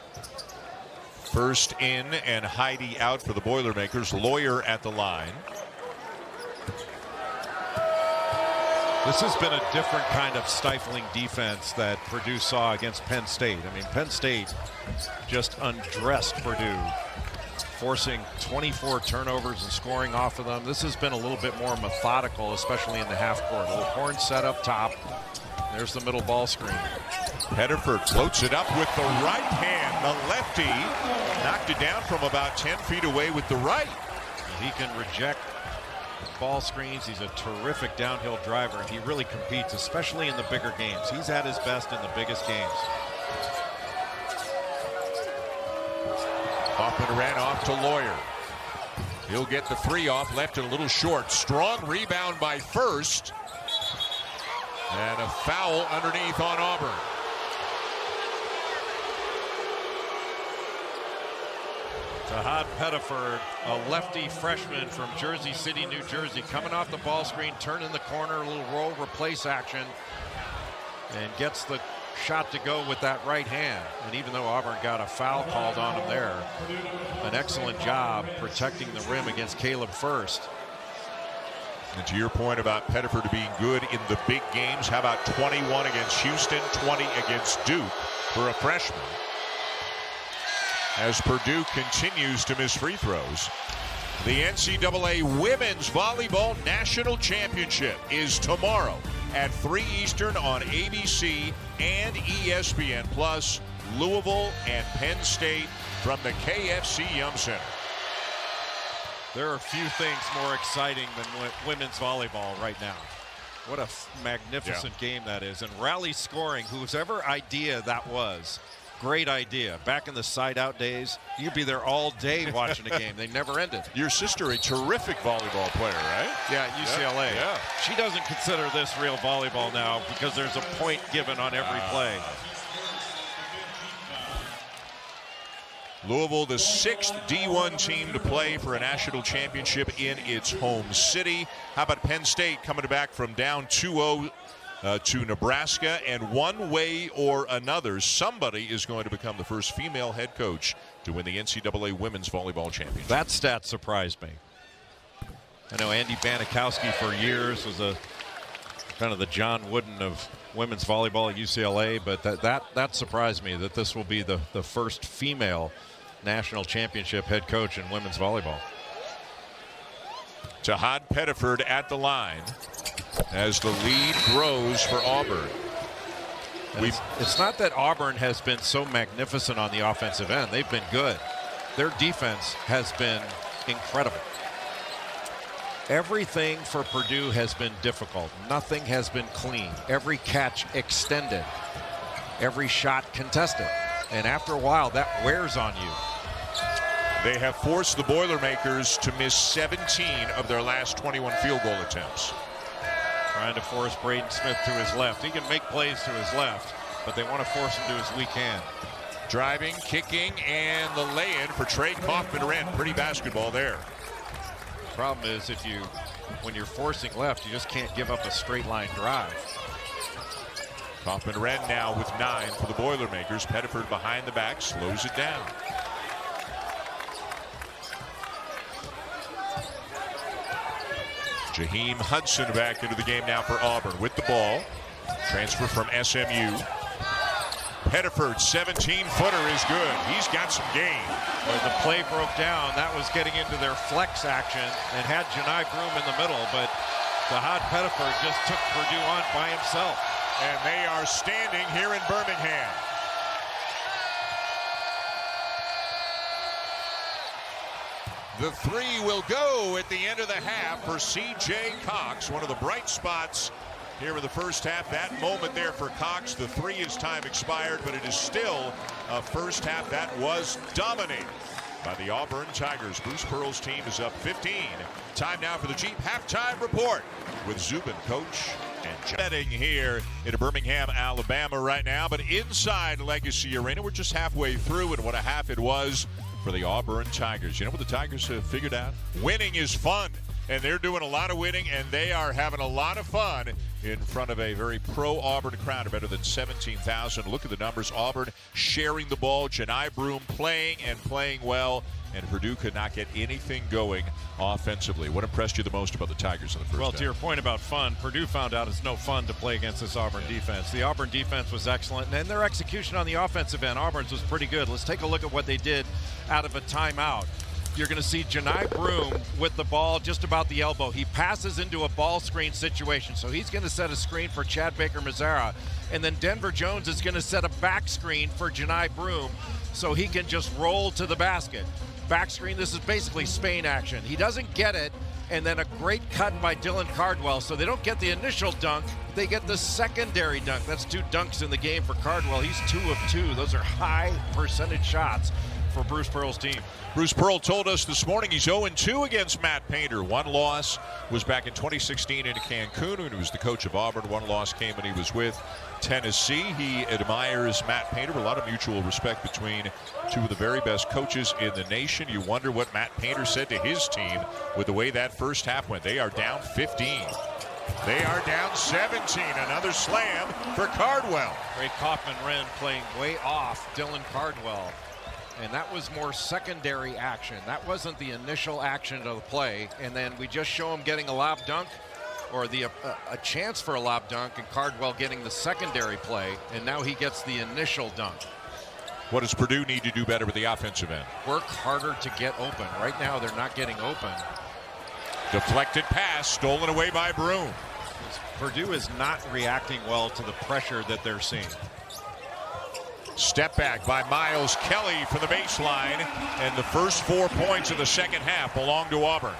First in and Heidi out for the Boilermakers. Lawyer at the line. This has been a different kind of stifling defense that Purdue saw against Penn State. I mean, Penn State just undressed Purdue, forcing 24 turnovers and scoring off of them. This has been a little bit more methodical, especially in the half court. A little horn set up top. There's the middle ball screen. Pettiford floats it up with the right hand. The lefty knocked it down from about 10 feet away with the right. He can reject ball screens. He's a terrific downhill driver, and he really competes, especially in the bigger games. He's at his best in the biggest games. Kaufman-Renn off to Lawyer. He'll get the 3 off, left it a little short. Strong rebound by First. And a foul underneath on Auburn. Tahaad Pettiford, a lefty freshman from Jersey City, New Jersey, coming off the ball screen, turning the corner, a little roll replace action, and gets the shot to go with that right hand. And even though Auburn got a foul called on him there, an excellent job protecting the rim against Caleb First. And to your point about Pettiford being good in the big games, how about 21 against Houston, 20 against Duke for a freshman? As Purdue continues to miss free throws. The NCAA Women's Volleyball National Championship is tomorrow at 3 Eastern on ABC and ESPN Plus. Louisville and Penn State from the KFC Yum Center. There are few things more exciting than women's volleyball right now. What a magnificent game that is. And rally scoring, whoever idea that was, great idea. Back in the side-out days, you'd be there all day watching a game. They never ended. Your sister, a terrific volleyball player, right? Yeah, UCLA. Yeah. She doesn't consider this real volleyball now because there's a point given on every play. Louisville, the 6th D1 team to play for a national championship in its home city. How about Penn State coming back from down 2-0 to Nebraska? And one way or another, somebody is going to become the first female head coach to win the NCAA Women's Volleyball Championship. That stat surprised me. I know Andy Banikowski for years was a kind of the John Wooden of women's volleyball at UCLA, but that surprised me that this will be the first female national championship head coach in women's volleyball. Tahaad Pettiford at the line as the lead grows for Auburn. It's not that Auburn has been so magnificent on the offensive end. They've been good. Their defense has been incredible. Everything for Purdue has been difficult. Nothing has been clean. Every catch extended. Every shot contested. And after a while, that wears on you. They have forced the Boilermakers to miss 17 of their last 21 field goal attempts. Trying to force Braden Smith to his left. He can make plays to his left, but they want to force him to his weak hand. Driving, kicking, and the lay-in for Trey Kaufman-Renn. Pretty basketball there. Problem is, when you're forcing left, you just can't give up a straight line drive. Kaufman-Renn now with 9 for the Boilermakers. Pettiford behind the back, slows it down. Jaheim Hudson back into the game now for Auburn with the ball. Transfer from SMU. Pettiford, 17-footer is good. He's got some game. Well, the play broke down. That was getting into their flex action and had Johni Broome in the middle, but Tahaad Pettiford just took Purdue on by himself. And they are standing here in Birmingham. The three will go at the end of the half for C.J. Cox, one of the bright spots here in the first half. That moment there for Cox. The three is time expired, but it is still a first half that was dominated by the Auburn Tigers. Bruce Pearl's team is up 15. Time now for the Jeep halftime report with Zubin, coach, and jetting here in Birmingham, Alabama right now. But inside Legacy Arena, we're just halfway through, and what a half it was for the Auburn Tigers. You know what the Tigers have figured out? Winning is fun. And they're doing a lot of winning, and they are having a lot of fun in front of a very pro-Auburn crowd, better than 17,000. Look at the numbers. Auburn sharing the ball. Johni Broome playing and playing well, and Purdue could not get anything going offensively. What impressed you the most about the Tigers in the first half? Well, to your point about fun, Purdue found out it's no fun to play against this Auburn defense. The Auburn defense was excellent, and their execution on the offensive end, Auburn's, was pretty good. Let's take a look at what they did out of a timeout. You're going to see Johni Broome with the ball just about the elbow. He passes into a ball screen situation, so he's going to set a screen for Chad Baker-Mazara, and then Denver Jones is going to set a back screen for Johni Broome so he can just roll to the basket. Back screen, this is basically Spain action. He doesn't get it, and then a great cut by Dylan Cardwell, so they don't get the initial dunk, they get the secondary dunk. That's 2 dunks in the game for Cardwell. He's 2 of 2. Those are high percentage shots for Bruce Pearl's team. Bruce Pearl told us this morning he's 0-2 against Matt Painter. One loss was back in 2016 in Cancun when he was the coach of Auburn. One loss came when he was with Tennessee. He admires Matt Painter. A lot of mutual respect between two of the very best coaches in the nation. You wonder what Matt Painter said to his team with the way that first half went. They are down 15. They are down 17. Another slam for Cardwell. Ray Kaufman-Renn playing way off Dylan Cardwell. And that was more secondary action. That wasn't the initial action of the play. And then we just show him getting a lob dunk or a chance for a lob dunk, and Cardwell getting the secondary play, and now he gets the initial dunk. What does Purdue need to do better with the offensive end? Work harder to get open. Right now they're not getting open. Deflected pass, stolen away by Broome. Purdue is not reacting well to the pressure that they're seeing. Step back by Miles Kelly from the baseline, and the first 4 points of the second half belong to Auburn.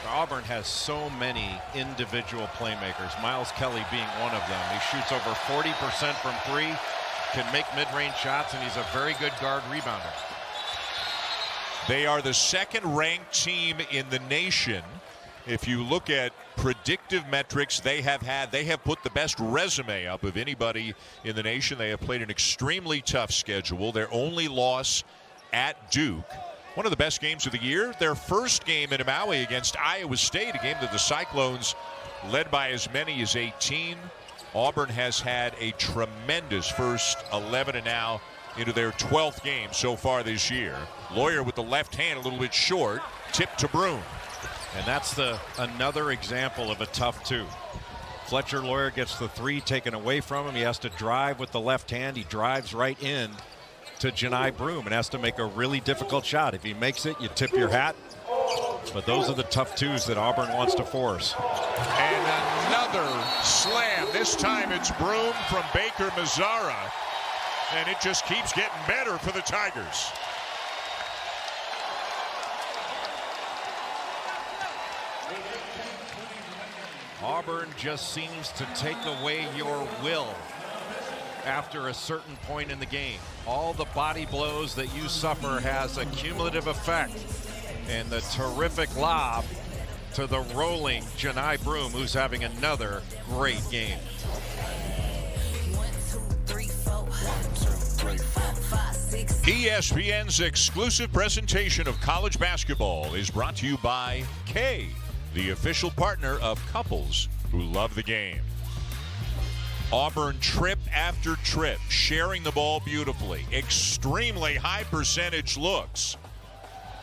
Auburn has so many individual playmakers, Miles Kelly being one of them. He shoots over 40% from three, can make mid-range shots, and he's a very good guard rebounder. They are the second-ranked team in the nation. If you look at predictive metrics, they have put the best resume up of anybody in the nation. They have played an extremely tough schedule. Their only loss at Duke. One of the best games of the year. Their first game in Maui against Iowa State, a game that the Cyclones led by as many as 18. Auburn has had a tremendous first 11 and now into their 12th game so far this year. Lawyer with the left hand a little bit short, tip to Broome. And that's another example of a tough two. Fletcher Lawyer gets the three taken away from him. He has to drive with the left hand. He drives right in to Johni Broome and has to make a really difficult shot. If he makes it, you tip your hat. But those are the tough twos that Auburn wants to force. And another slam. This time it's Broome from Baker Mazzara. And it just keeps getting better for the Tigers. Auburn just seems to take away your will after a certain point in the game. All the body blows that you suffer has a cumulative effect. And the terrific lob to the rolling Johni Broome, who's having another great game. ESPN's exclusive presentation of college basketball is brought to you by Kay, the official partner of couples who love the game. Auburn trip after trip, sharing the ball beautifully. Extremely high percentage looks.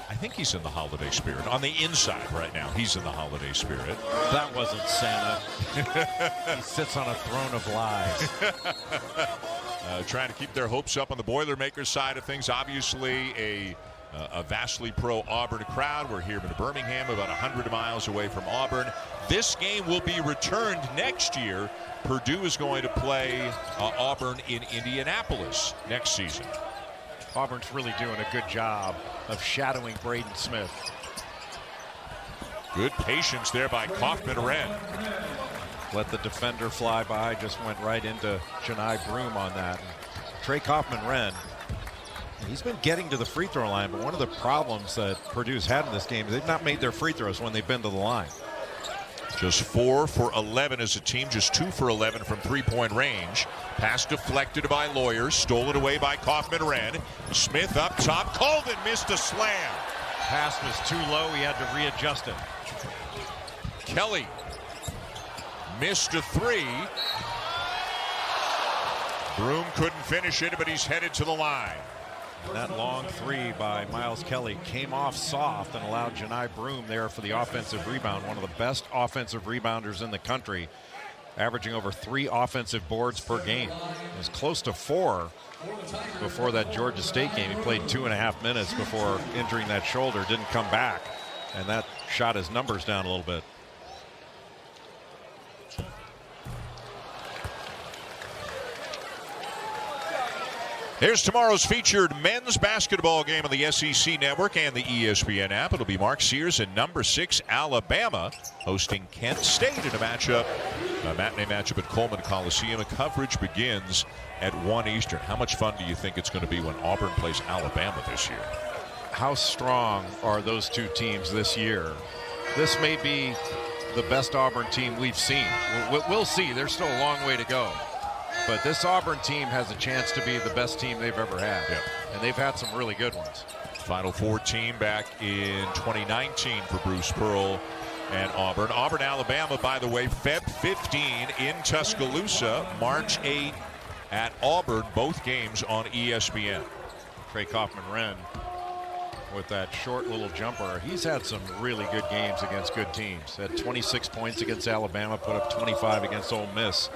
I think he's in the holiday spirit. On the inside right now, he's in the holiday spirit. That wasn't Santa. He sits on a throne of lies. Trying to keep their hopes up on the Boilermakers side of things. Obviously, a vastly pro-Auburn crowd. We're here in Birmingham, about 100 miles away from Auburn. This game will be returned next year. Purdue is going to play Auburn in Indianapolis next season. Auburn's really doing a good job of shadowing Braden Smith. Good patience there by Kaufman-Wren. Let the defender fly by, just went right into Johni Broome on that. Trey Kaufman-Wren, he's been getting to the free throw line, but one of the problems that Purdue's had in this game is they've not made their free throws when they've been to the line. Just 4 for 11 as a team, just 2 for 11 from three-point range. Pass deflected by Lawyer, stolen away by Kaufman-Wren. Smith up top, called and missed a slam. Pass was too low, he had to readjust it. Kelly missed a three. Broome couldn't finish it, but he's headed to the line. And that long three by Miles Kelly came off soft and allowed Johni Broome there for the offensive rebound. One of the best offensive rebounders in the country, averaging over 3 offensive boards per game. It was close to 4 before that Georgia State game. He played 2.5 minutes before injuring that shoulder, didn't come back, and that shot his numbers down a little bit. Here's tomorrow's featured men's basketball game on the SEC Network and the ESPN app. It'll be Mark Sears and number 6 Alabama hosting Kent State in a matinee matchup at Coleman Coliseum. Coverage begins at 1 Eastern. How much fun do you think it's going to be when Auburn plays Alabama this year? How strong are those two teams this year? This may be the best Auburn team we've seen. We'll see. There's still a long way to go. But this Auburn team has a chance to be the best team they've ever had. Yeah. And they've had some really good ones. Final Four team back in 2019 for Bruce Pearl and Auburn. Auburn, Alabama, by the way, Feb 15 in Tuscaloosa, March 8 at Auburn, both games on ESPN. Trey Kaufman-Renn with that short little jumper. He's had some really good games against good teams. Had 26 points against Alabama, put up 25 against Ole Miss.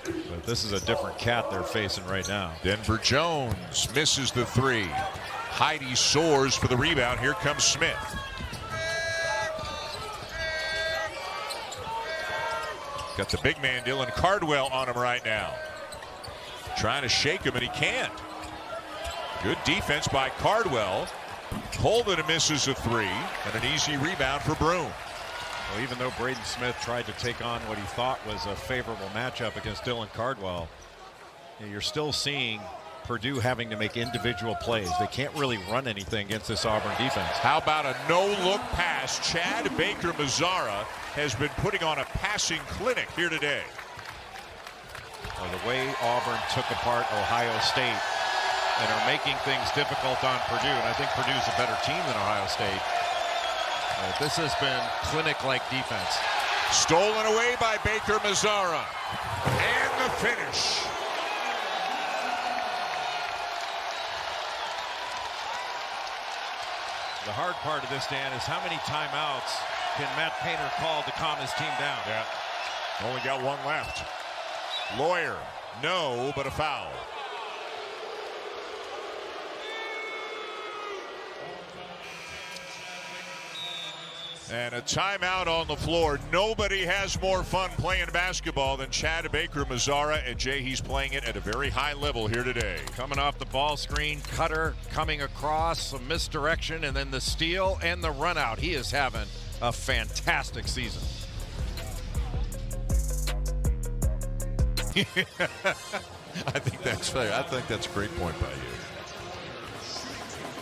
But this is a different cat they're facing right now. Denver Jones misses the three. Heidi soars for the rebound. Here comes Smith. Got the big man Dylan Cardwell on him right now. Trying to shake him, and he can't. Good defense by Cardwell. Colvin misses a three, and an easy rebound for Broome. Well, even though Braden Smith tried to take on what he thought was a favorable matchup against Dylan Cardwell, you're still seeing Purdue having to make individual plays. They can't really run anything against this Auburn defense. How about a no-look pass? Chad Baker-Mazzara has been putting on a passing clinic here today. Well, the way Auburn took apart Ohio State and are making things difficult on Purdue, and I think Purdue's a better team than Ohio State. This has been clinic-like defense. Stolen away by Baker-Mazzara. And the finish. The hard part of this, Dan, is how many timeouts can Matt Painter call to calm his team down? Yeah. Only got one left. Lawyer, no, but a foul. And a timeout on the floor. Nobody has more fun playing basketball than Chad Baker-Mazzara, and Jay, he's playing it at a very high level here today. Coming off the ball screen, cutter coming across, some misdirection, and then the steal and the run out. He is having a fantastic season. I think that's fair. I think that's a great point by you.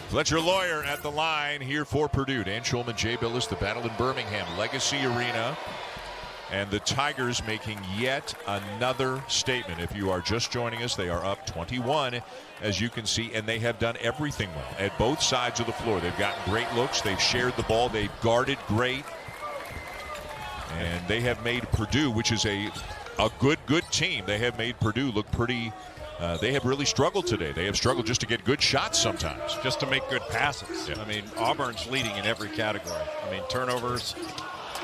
Fletcher Lawyer at the line here for Purdue. Dan Schulman, Jay Billis, the battle in Birmingham Legacy Arena. And the Tigers making yet another statement. If you are just joining us, they are up 21, as you can see, and they have done everything well at both sides of the floor. They've gotten great looks. They've shared the ball. They've guarded great. And they have made Purdue, which is a good team, they have made Purdue look pretty. They have really struggled today. They have struggled just to get good shots sometimes. Just to make good passes. Yeah. I mean, Auburn's leading in every category. I mean, turnovers,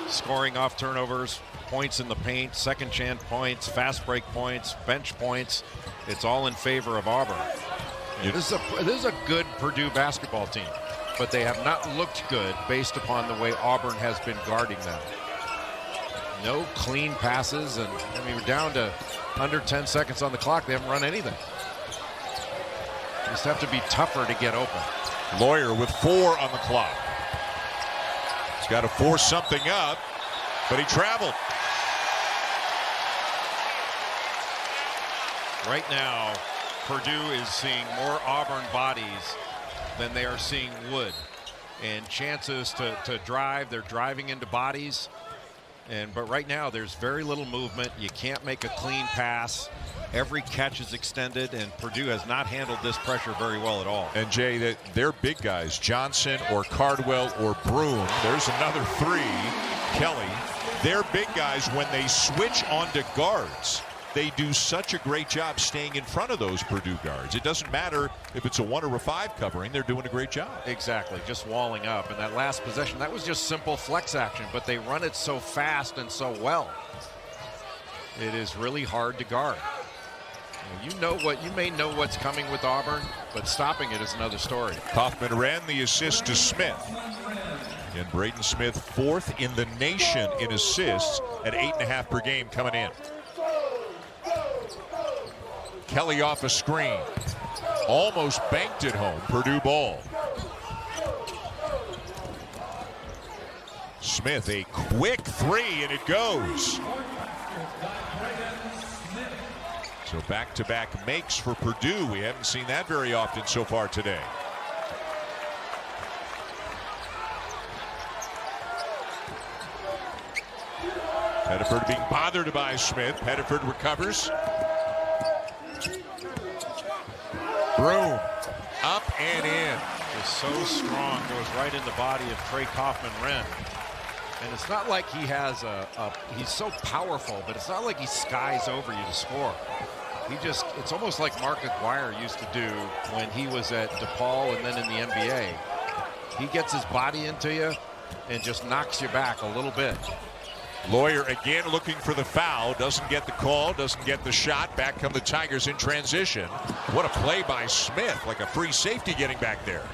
scoring off turnovers, points in the paint, second chance points, fast break points, bench points. It's all in favor of Auburn. Yeah. This is a good Purdue basketball team, but they have not looked good based upon the way Auburn has been guarding them. No clean passes, and I mean, we're down to under 10 seconds on the clock. They haven't run anything. Just have to be tougher to get open. Lawyer with 4 on the clock. He's got to force something up, but he traveled. Right now, Purdue is seeing more Auburn bodies than they are seeing wood. And chances to drive, they're driving into bodies. But right now, there's very little movement. You can't make a clean pass. Every catch is extended, and Purdue has not handled this pressure very well at all. And Jay, they're big guys, Johnson or Cardwell or Broome. There's another 3, Kelly. They're big guys. When they switch onto guards, they do such a great job staying in front of those Purdue guards. It doesn't matter if it's a 1 or a 5 covering. They're doing a great job. Exactly, just walling up. And that last possession, that was just simple flex action, but they run it so fast and so well. It is really hard to guard. You may know what's coming with Auburn, but stopping it is another story. Kaufman-Renn the assist to Smith. And Braden Smith 4th in the nation in assists at 8.5 per game coming in. Kelly off a screen. Almost banked it home. Purdue ball. Smith, a quick 3, and it goes. So back-to-back makes for Purdue. We haven't seen that very often so far today. Pettiford being bothered by Smith. Pettiford recovers. Broome up and in. Is so strong, goes right in the body of Trey Kaufman-Renn. And it's not like he has he's so powerful, but it's not like he skies over you to score. It's almost like Mark Aguirre used to do when he was at DePaul and then in the NBA. He gets his body into you and just knocks you back a little bit. Lawyer again looking for the foul, doesn't get the call, doesn't get the shot. Back come the Tigers in transition. What a play by Smith, like a free safety getting back there.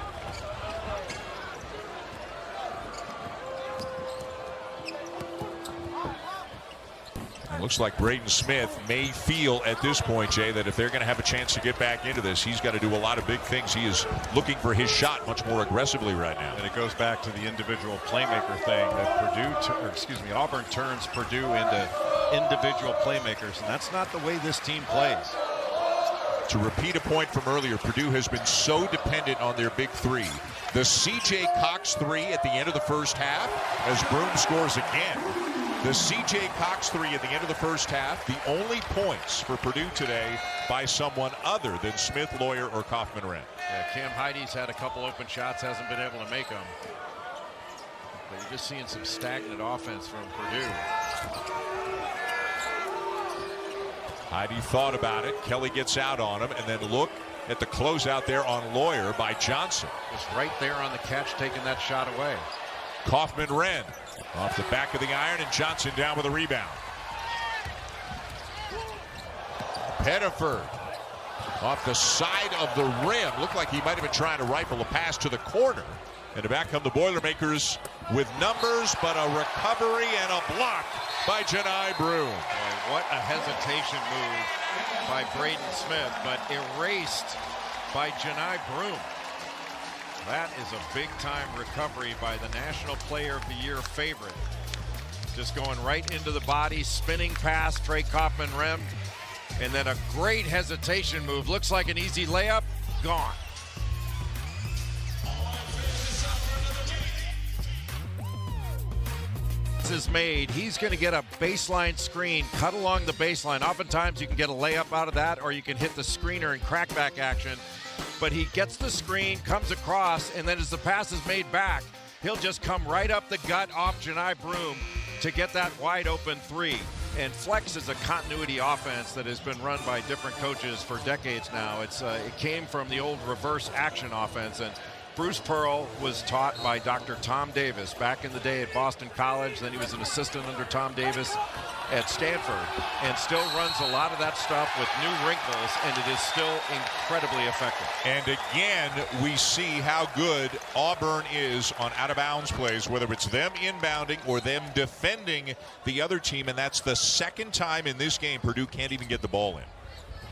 It looks like Braden Smith may feel at this point, Jay, that if they're going to have a chance to get back into this, he's got to do a lot of big things. He is looking for his shot much more aggressively right now. And it goes back to the individual playmaker thing that Auburn turns Purdue into individual playmakers, and that's not the way this team plays. To repeat a point from earlier, Purdue has been so dependent on their big three. The C.J. Cox three at the end of the first half as Broome scores again. The C.J. Cox three at the end of the first half, the only points for Purdue today by someone other than Smith, Lawyer, or Kaufman-Wren. Yeah, Cam Heidi's had a couple open shots, hasn't been able to make them. But you're just seeing some stagnant offense from Purdue. Heidi thought about it. Kelly gets out on him, and then look at the closeout there on Lawyer by Johnson. Just right there on the catch, taking that shot away. Kaufman-Wren off the back of the iron, and Johnson down with a rebound. Pettiford off the side of the rim. Looked like he might have been trying to rifle a pass to the corner. And back come the Boilermakers with numbers, but a recovery and a block by Johni Broome. Boy, what a hesitation move by Braden Smith, but erased by Johni Broome. That is a big-time recovery by the National Player of the Year favorite. Just going right into the body, spinning past Trey Kaufman-Wren, and then a great hesitation move. Looks like an easy layup, gone. Is made. He's going to get a baseline screen, cut along the baseline. Oftentimes you can get a layup out of that, or you can hit the screener in crackback action. But he gets the screen, comes across, and then as the pass is made back, he'll just come right up the gut off Johni Broome to get that wide open three. And flex is a continuity offense that has been run by different coaches for decades now. It came from the old reverse action offense, and Bruce Pearl was taught by Dr. Tom Davis back in the day at Boston College. Then he was an assistant under Tom Davis at Stanford, and still runs a lot of that stuff with new wrinkles, and it is still incredibly effective. And again, we see how good Auburn is on out-of-bounds plays, whether it's them inbounding or them defending the other team, and that's the second time in this game Purdue can't even get the ball in.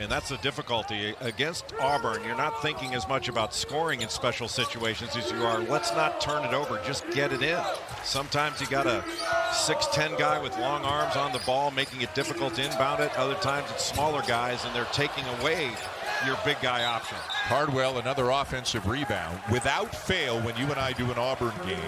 And that's the difficulty against Auburn. You're not thinking as much about scoring in special situations as you are, let's not turn it over, just get it in. Sometimes you got a 6'10" guy with long arms on the ball, making it difficult to inbound it. Other times it's smaller guys, and they're taking away your big guy option. Cardwell, another offensive rebound. Without fail, when you and I do an Auburn game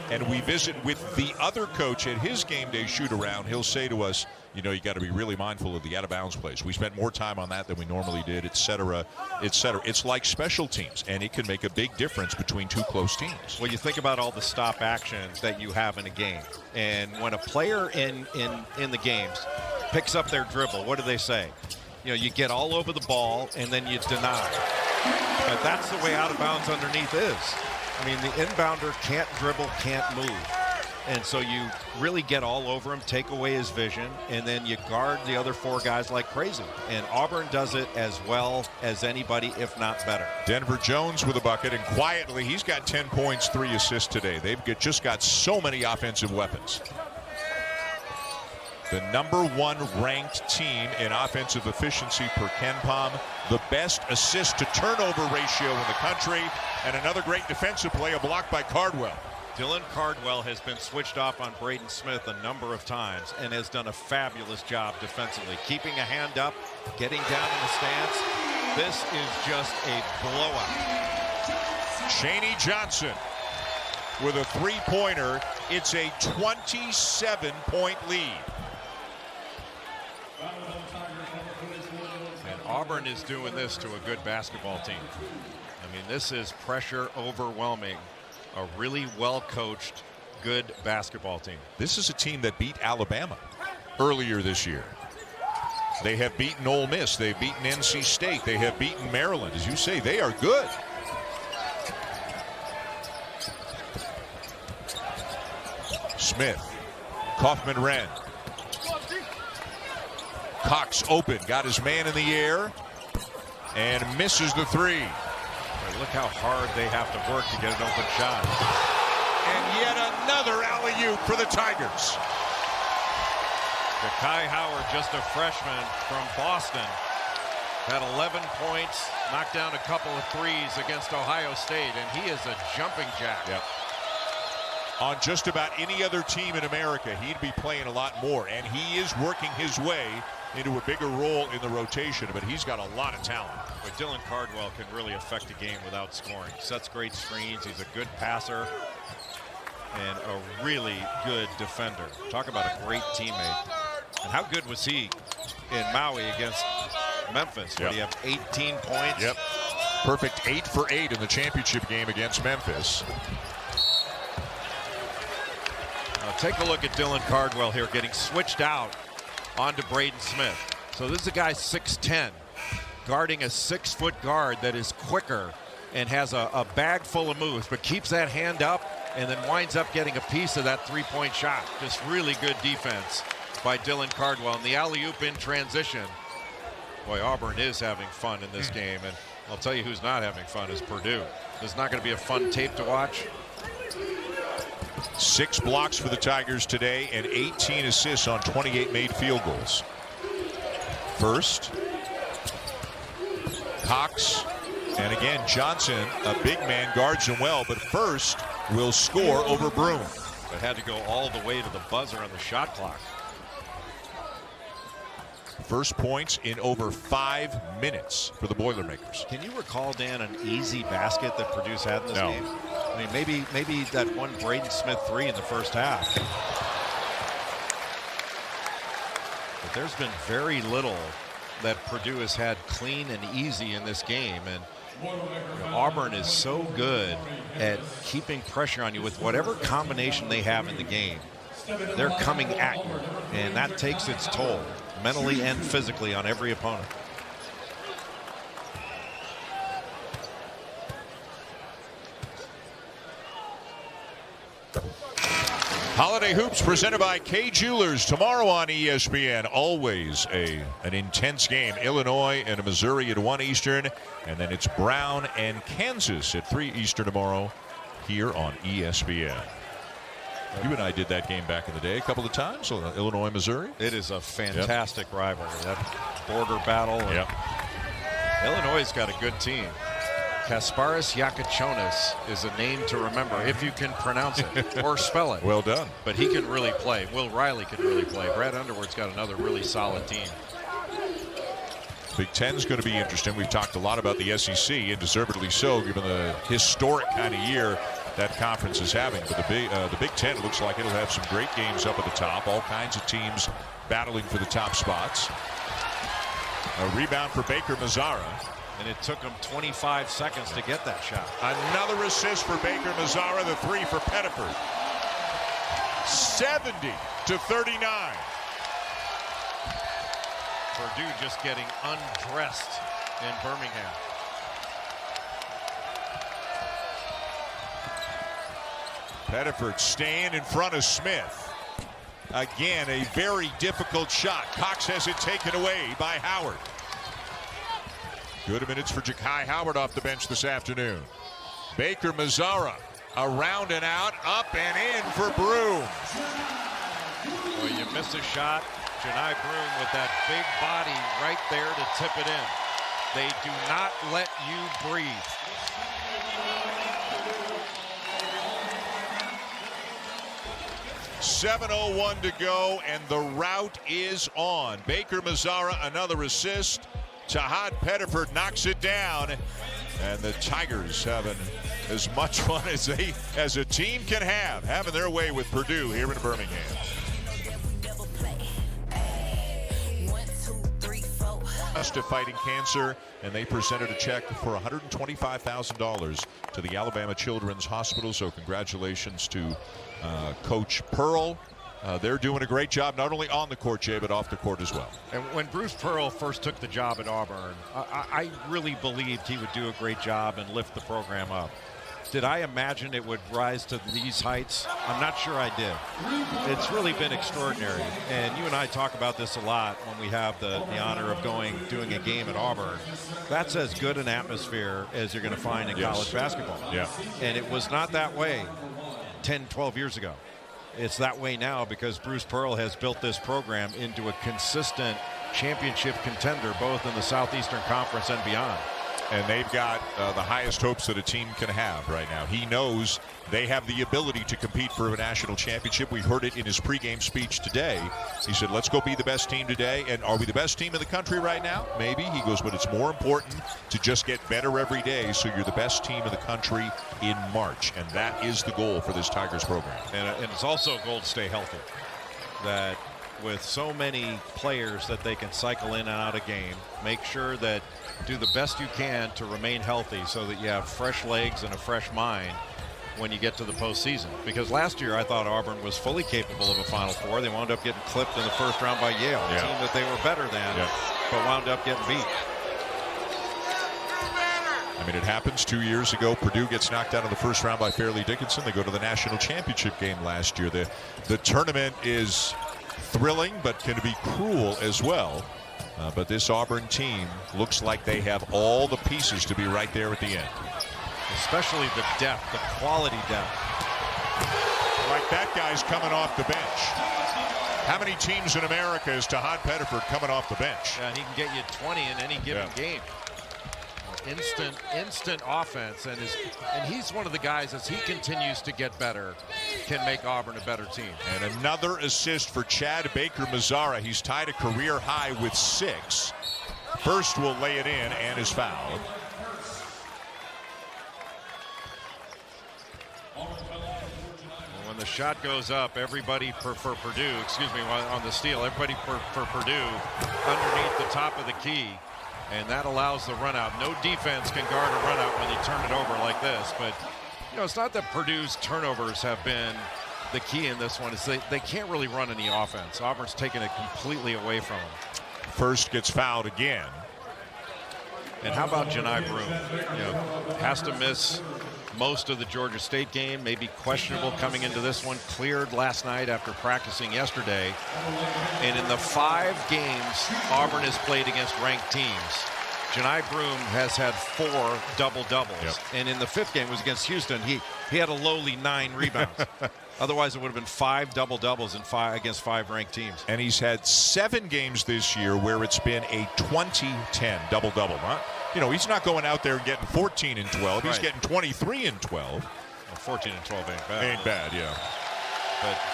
and we visit with the other coach at his game day shoot-around, he'll say to us, you know, you got to be really mindful of the out-of-bounds plays. We spent more time on that than we normally did, et cetera, et cetera. It's like special teams, and it can make a big difference between two close teams. Well, you think about all the stop actions that you have in a game, and when a player in the games picks up their dribble, what do they say? You know, you get all over the ball, and then you deny. But that's the way out-of-bounds underneath is. I mean, the inbounder can't dribble, can't move. And so you really get all over him, take away his vision, and then you guard the other four guys like crazy. And Auburn does it as well as anybody, if not better. Denver Jones with a bucket, and quietly he's got 10 points, 3 assists today. They've just got so many offensive weapons. The #1 ranked team in offensive efficiency per KenPom, the best assist to turnover ratio in the country, and another great defensive play, a block by Cardwell. Dylan Cardwell has been switched off on Braden Smith a number of times and has done a fabulous job defensively, keeping a hand up, getting down in the stance. This is just a blowout. Chaney Johnson with a three-pointer. It's a 27-point lead. And Auburn is doing this to a good basketball team. I mean, this is pressure overwhelming. A really well-coached, good basketball team. This is a team that beat Alabama earlier this year. They have beaten Ole Miss. They've beaten NC State. They have beaten Maryland. As you say, they are good. Smith, Kaufman-Wren. Cox open, got his man in the air, and misses the three. Look how hard they have to work to get an open shot. And yet another alley-oop for the Tigers. Ja'Kai Howard, just a freshman from Boston, had 11 points, knocked down a couple of threes against Ohio State, and he is a jumping jack. Yep. On just about any other team in America, he'd be playing a lot more, and he is working his way into a bigger role in the rotation, but he's got a lot of talent. But Dylan Cardwell can really affect a game without scoring. Sets great screens, he's a good passer, and a really good defender. Talk about a great teammate. And how good was he in Maui against Memphis? Yep. Did he have 18 points? Yep. Perfect 8 for 8 in the championship game against Memphis. Now take a look at Dylan Cardwell here getting switched out onto Braden Smith. So this is a guy 6'10", guarding a 6-foot guard that is quicker and has a bag full of moves, but keeps that hand up and then winds up getting a piece of that three-point shot. Just really good defense by Dylan Cardwell. And the alley-oop in transition. Boy, Auburn is having fun in this game, and I'll tell you who's not having fun is Purdue. This is not going to be a fun tape to watch. 6 blocks for the Tigers today and 18 assists on 28 made field goals. First, Cox, and again Johnson, a big man, guards him well, but first will score over Broome. But had to go all the way to the buzzer on the shot clock. First points in over 5 minutes for the Boilermakers. Can you recall, Dan, an easy basket that Purdue's had in this game? I mean, maybe that one Braden Smith three in the first half. But there's been very little that Purdue has had clean and easy in this game. And Auburn is so good at keeping pressure on you with whatever combination they have in the game. They're coming at you, and that takes its toll mentally and physically on every opponent. Holiday Hoops presented by Kay Jewelers tomorrow on ESPN. Always an intense game. Illinois and Missouri at 1 Eastern, and then it's Brown and Kansas at 3 Eastern tomorrow here on ESPN. You and I did that game back in the day a couple of times, Illinois, Missouri. It is a fantastic rivalry. That border battle. Yep. Illinois' got a good team. Kasparis Yakachonis is a name to remember if you can pronounce it or spell it. Well done. But he can really play. Will Riley can really play. Brad Underwood's got another really solid team. Big Ten's going to be interesting. We've talked a lot about the SEC, and deservedly so, given the historic kind of year that conference is having. But the Big Ten looks like it'll have some great games up at the top. All kinds of teams battling for the top spots. A rebound for Baker Mazzara. And it took him 25 seconds to get that shot. Another assist for Baker Mazzara, the 3 for Pettiford. 70-39. Purdue just getting undressed in Birmingham. Pettiford staying in front of Smith. Again, a very difficult shot. Cox has it taken away by Howard. Good minutes for Ja'Kai Howard off the bench this afternoon. Baker Mazzara around and out, up and in for Broome. Well, you miss a shot. Johni Broome with that big body right there to tip it in. They do not let you breathe. .701 to go, and the rout is on. Baker Mazzara, another assist. Tahaad Pettiford knocks it down, and the Tigers having as much fun as a team can have, having their way with Purdue here in Birmingham. To fighting cancer, and they presented a check for $125,000 to the Alabama Children's Hospital. So congratulations to Coach Pearl they're doing a great job, not only on the court, Jay, but off the court as well. And when Bruce Pearl first took the job at Auburn, I really believed he would do a great job and lift the program up. Did I imagine it would rise to these heights? I'm not sure I did. It's really been extraordinary. And you and I talk about this a lot when we have the honor of doing a game at Auburn. That's as good an atmosphere as you're going to find in college basketball. Yeah. And it was not that way 10, 12 years ago. It's that way now because Bruce Pearl has built this program into a consistent championship contender, both in the Southeastern Conference and beyond. And they've got the highest hopes that a team can have right now. He knows they have the ability to compete for a national championship. We heard it in his pregame speech today. He said, let's go be the best team today. And are we the best team in the country right now? Maybe. He goes, but it's more important to just get better every day so you're the best team in the country in March. And that is the goal for this Tigers program. And it's also a goal to stay healthy. That with so many players that they can cycle in and out of game, make sure that do the best you can to remain healthy so that you have fresh legs and a fresh mind when you get to the postseason. Because last year I thought Auburn was fully capable of a Final Four. They wound up getting clipped in the first round by Yale, a team that they were better than, but wound up getting beat. I mean, it happens 2 years ago. Purdue gets knocked out in the first round by Fairleigh Dickinson. They go to the national championship game last year. The tournament is thrilling, but can be cruel as well. But this Auburn team looks like they have all the pieces to be right there at the end. Especially the depth, the quality depth. Like that guy's coming off the bench. How many teams in America is Tahaad Pettiford coming off the bench? Yeah, and he can get you 20 in any given game. Instant offense, and he's one of the guys, as he continues to get better, can make Auburn a better team. And another assist for Chad Baker-Mazara. He's tied a career high with 6. First will lay it in and is fouled. When the shot goes up, everybody for Purdue, on the steal, everybody for Purdue underneath the top of the key. And that allows the run out. No defense can guard a run out when they turn it over like this. But, it's not that Purdue's turnovers have been the key in this one. It's they can't really run any offense. Auburn's taken it completely away from them. First gets fouled again. And how about Johni Broome? Has to miss most of the Georgia State game, maybe questionable coming into this one, cleared last night after practicing yesterday. And in the 5 games Auburn has played against ranked teams, Johni Broome has had 4 double-doubles. And in the 5th game was against Houston. He had a lowly 9 rebounds. Otherwise, it would have been 5 double-doubles against 5 ranked teams. And he's had 7 games this year where it's been a 20-10 double-double. He's not going out there and getting 14 and 12. He's getting 23 and 12. Well, 14 and 12 ain't bad. Ain't bad, yeah.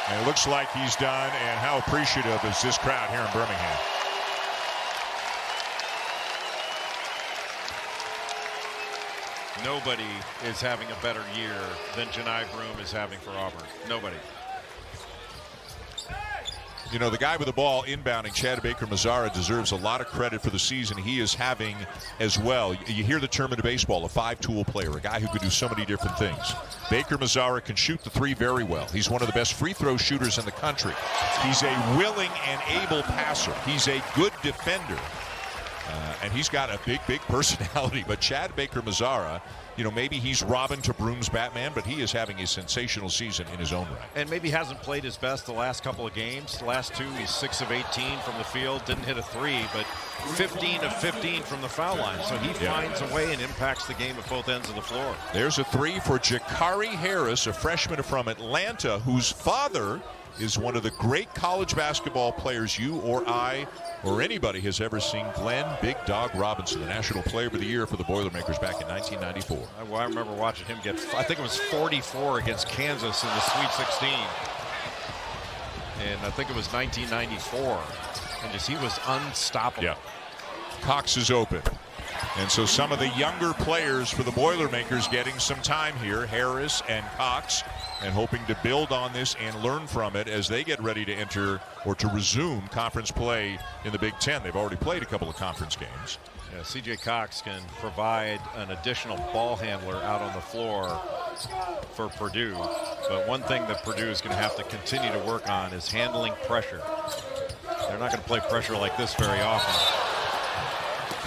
And it looks like he's done, and how appreciative is this crowd here in Birmingham. Nobody is having a better year than Johni Broome is having for Auburn. Nobody. The guy with the ball inbounding, Chad Baker-Mazara, deserves a lot of credit for the season he is having as well. You hear the term in baseball, a 5-tool player, a guy who can do so many different things. Baker-Mazara can shoot the 3 very well. He's one of the best free throw shooters in the country. He's a willing and able passer. He's a good defender. And he's got a big personality. But Chad Baker-Mazara, maybe he's Robin to Broome's Batman, but he is having a sensational season in his own right. And maybe hasn't played his best the last couple of games. The last 2, he's 6 of 18 from the field. Didn't hit a 3, but 15 of 15 from the foul line. So he finds a way and impacts the game at both ends of the floor. There's a 3 for Jakari Harris, a freshman from Atlanta, whose father is one of the great college basketball players you or I or anybody has ever seen. Glenn Big Dog Robinson, the National Player of the Year for the Boilermakers back in 1994. I remember watching him get, I think it was 44 against Kansas in the Sweet 16. And I think it was 1994. And he was unstoppable. Yeah. Cox is open. And so some of the younger players for the Boilermakers getting some time here, Harris and Cox, and hoping to build on this and learn from it as they get ready to enter or to resume conference play in the Big Ten. They've already played a couple of conference games. Yeah, C.J. Cox can provide an additional ball handler out on the floor for Purdue. But one thing that Purdue is going to have to continue to work on is handling pressure. They're not going to play pressure like this very often.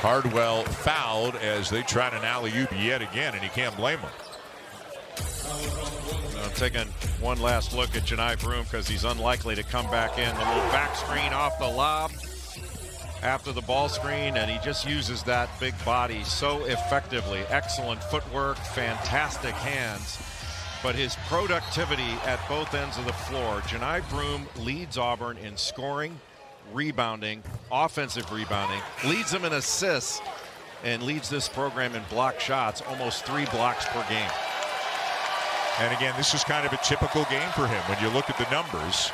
Cardwell fouled as they tried an alley-oop yet again, and you can't blame him. Taking one last look at Johni Broome because he's unlikely to come back in. The little back screen off the lob after the ball screen, and he just uses that big body so effectively. Excellent footwork, fantastic hands, but his productivity at both ends of the floor. Johni Broome leads Auburn in scoring, rebounding, offensive rebounding, leads them in assists, and leads this program in block shots, almost 3 blocks per game. And again, this is kind of a typical game for him when you look at the numbers.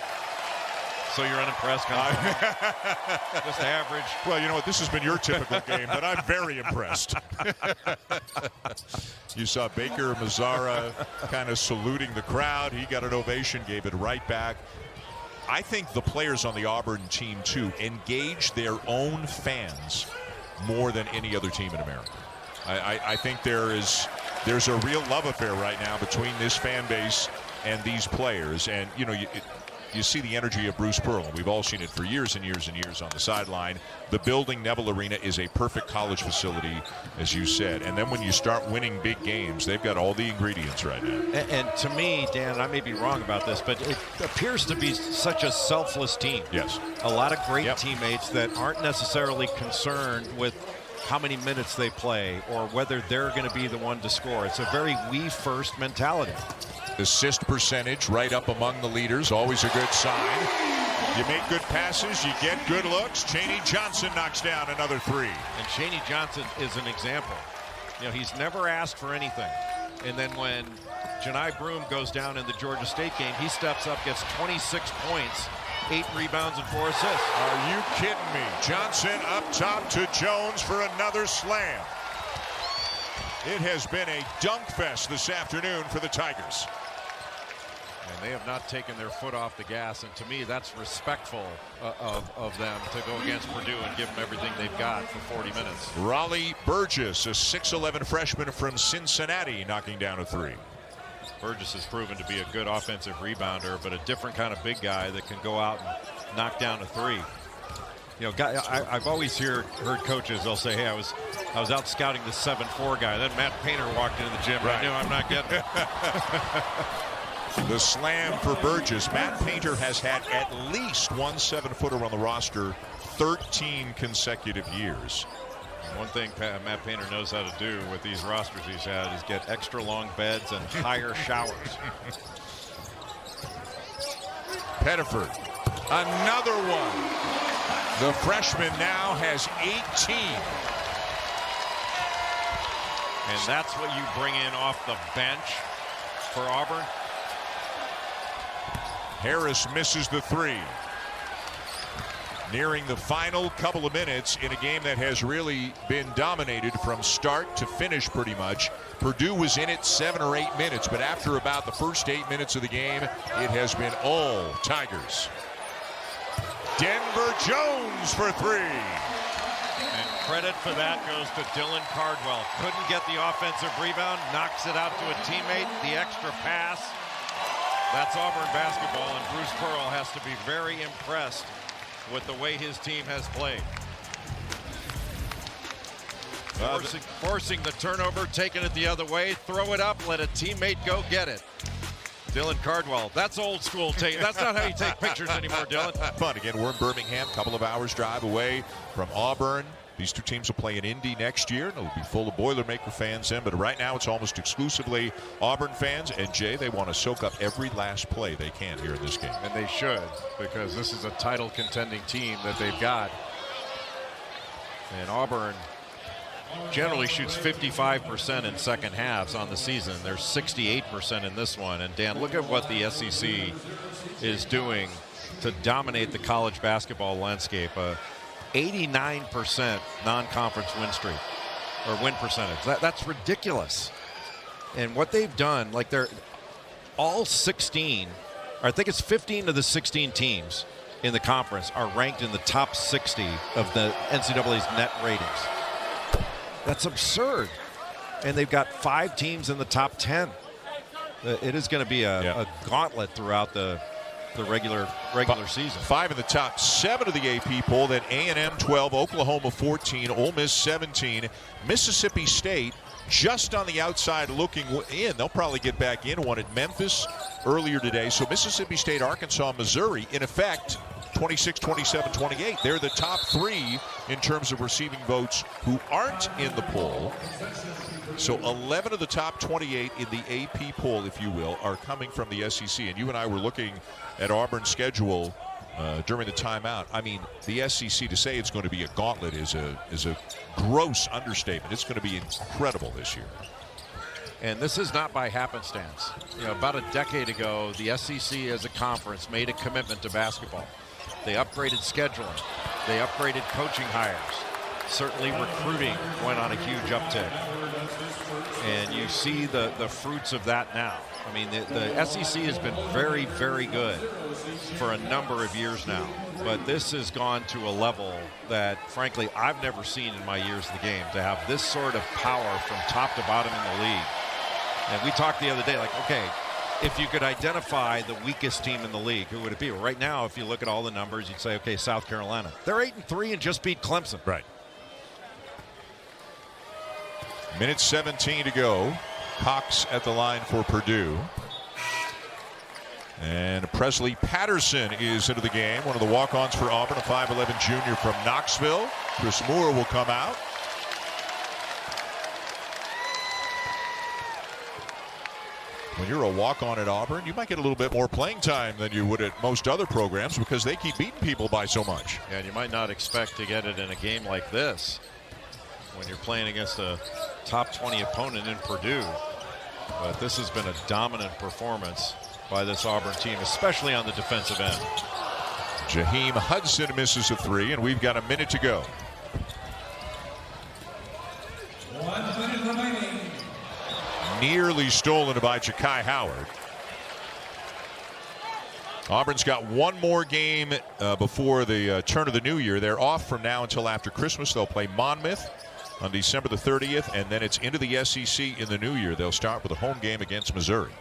So you're unimpressed? Just average. Well, you know what? This has been your typical game, but I'm very impressed. You saw Baker Mazzara kind of saluting the crowd. He got an ovation, gave it right back. I think the players on the Auburn team, too, engage their own fans more than any other team in America. I think there's a real love affair right now between this fan base and these players. And, you know, you see the energy of Bruce Pearl. We've all seen it for years and years and years on the sideline. The building, Neville Arena, is a perfect college facility, as you said. And then when you start winning big games, they've got all the ingredients right now. And to me, Dan, and I may be wrong about this, but it appears to be such a selfless team. Yes. A lot of great teammates that aren't necessarily concerned with how many minutes they play or whether they're going to be the one to score. It's a very we-first mentality. Assist percentage right up among the leaders, always a good sign. You make good passes, you get good looks. Chaney Johnson knocks down another 3. And Chaney Johnson is an example. You know, he's never asked for anything. And then when Johni Broome goes down in the Georgia State game, he steps up, gets 26 points, 8 rebounds and 4 assists. Are you kidding me? Johnson up top to Jones for another slam. It has been a dunk fest this afternoon for the Tigers. And they have not taken their foot off the gas, and to me that's respectful of them to go against Purdue and give them everything they've got for 40 minutes. Raleigh Burgess, a 6'11 freshman from Cincinnati, knocking down a 3. Burgess has proven to be a good offensive rebounder, but a different kind of big guy that can go out and knock down a 3. You know, I've always heard coaches, they'll say, hey, I was out scouting the 7'4 guy. Then Matt Painter walked into the gym. Right. I knew I'm not getting it. The slam for Burgess. Matt Painter has had at least one 7-footer on the roster 13 consecutive years. One thing Matt Painter knows how to do with these rosters he's had is get extra long beds and higher showers. Pettiford, another one. The freshman now has 18. And that's what you bring in off the bench for Auburn. Harris misses the 3. Nearing the final couple of minutes in a game that has really been dominated from start to finish pretty much. Purdue was in it 7 or 8 minutes, but after about the first 8 minutes of the game, it has been all Tigers. Denver Jones for 3. And credit for that goes to Dylan Cardwell. Couldn't get the offensive rebound, knocks it out to a teammate, the extra pass. That's Auburn basketball, and Bruce Pearl has to be very impressed with the way his team has played. Forcing the turnover, taking it the other way, throw it up, let a teammate go get it. Dylan Cardwell, that's old school tape. That's not how you take pictures anymore, Dylan. But again, we're in Birmingham, a couple of hours drive away from Auburn. These two teams will play in Indy next year, and it'll be full of Boilermaker fans in. But right now, it's almost exclusively Auburn fans. And, Jay, they want to soak up every last play they can here in this game. And they should, because this is a title-contending team that they've got. And Auburn generally shoots 55% in second halves on the season. They're 68% in this one. And, Dan, look at what the SEC is doing to dominate the college basketball landscape. 89% non-conference win streak or win percentage. That's ridiculous. And what they've done, like they're all 16, or I think it's 15 of the 16 teams in the conference are ranked in the top 60 of the NCAA's net ratings. That's absurd. And they've got 5 teams in the top 10. It is going to be a gauntlet throughout the regular season. 5 in the top 7 of the AP poll. Then A&M 12, Oklahoma 14, Ole Miss 17, Mississippi State just on the outside looking in. They'll probably get back in one at Memphis earlier today. So Mississippi State, Arkansas, Missouri, in effect, 26, 27, 28. They're the top 3 in terms of receiving votes who aren't in the poll. So 11 of the top 28 in the AP poll, if you will, are coming from the SEC. And you and I were looking at Auburn's schedule during the timeout. I mean, the SEC, to say it's going to be a gauntlet is a gross understatement. It's going to be incredible this year. And this is not by happenstance. About a decade ago, the SEC as a conference made a commitment to basketball. They upgraded scheduling. They upgraded coaching hires. Certainly recruiting went on a huge uptick. And you see the fruits of that now. I mean, the SEC has been very, very good for a number of years now. But this has gone to a level that, frankly, I've never seen in my years of the game, to have this sort of power from top to bottom in the league. And we talked the other day, like, okay, if you could identify the weakest team in the league, who would it be? Well, right now, if you look at all the numbers, you'd say, okay, South Carolina. They're 8-3 and just beat Clemson. Right. Minute 17 to go. Cox at the line for Purdue. And Presley Patterson is into the game. One of the walk-ons for Auburn, a 5'11 junior from Knoxville. Chris Moore will come out. When you're a walk-on at Auburn, you might get a little bit more playing time than you would at most other programs because they keep beating people by so much. Yeah, and you might not expect to get it in a game like this when you're playing against a top 20 opponent in Purdue. But this has been a dominant performance by this Auburn team, especially on the defensive end. Jaheim Hudson misses a 3, and we've got a minute to go. 1 minute remaining. Nearly stolen by Ja'Kai Howard. Auburn's got one more game before the turn of the new year. They're off from now until after Christmas. They'll play Monmouth on December the 30th, and then it's into the SEC in the new year. They'll start with a home game against Missouri.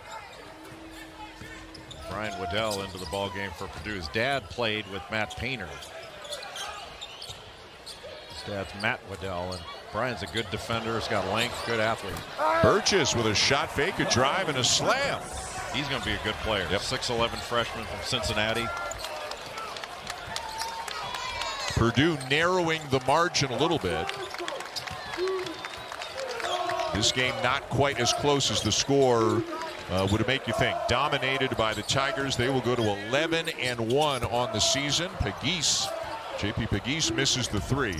Brian Waddell into the ball game for Purdue. His dad played with Matt Painter. His dad's Matt Waddell, and Brian's a good defender. He's got length, good athlete. Burgess with a shot fake, a drive, and a slam. He's going to be a good player. Yep. 6'11 freshman from Cincinnati. Purdue narrowing the margin a little bit. This game not quite as close as the score would make you think. Dominated by the Tigers. They will go to 11-1 on the season. JP Pegues misses the 3.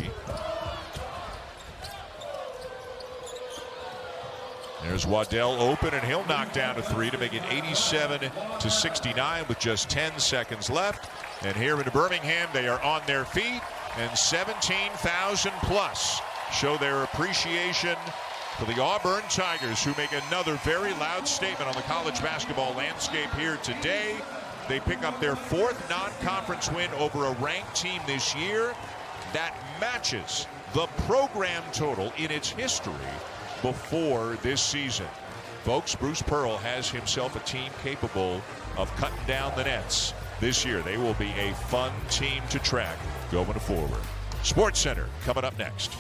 There's Waddell open, and he'll knock down a 3 to make it 87-69 with just 10 seconds left. And here in Birmingham, they are on their feet, and 17,000 plus show their appreciation for the Auburn Tigers, who make another very loud statement on the college basketball landscape here today. They pick up their 4th non-conference win over a ranked team this year. That matches the program total in its history before this season. Folks, Bruce Pearl has himself a team capable of cutting down the nets this year. They will be a fun team to track going forward. Sports Center coming up next.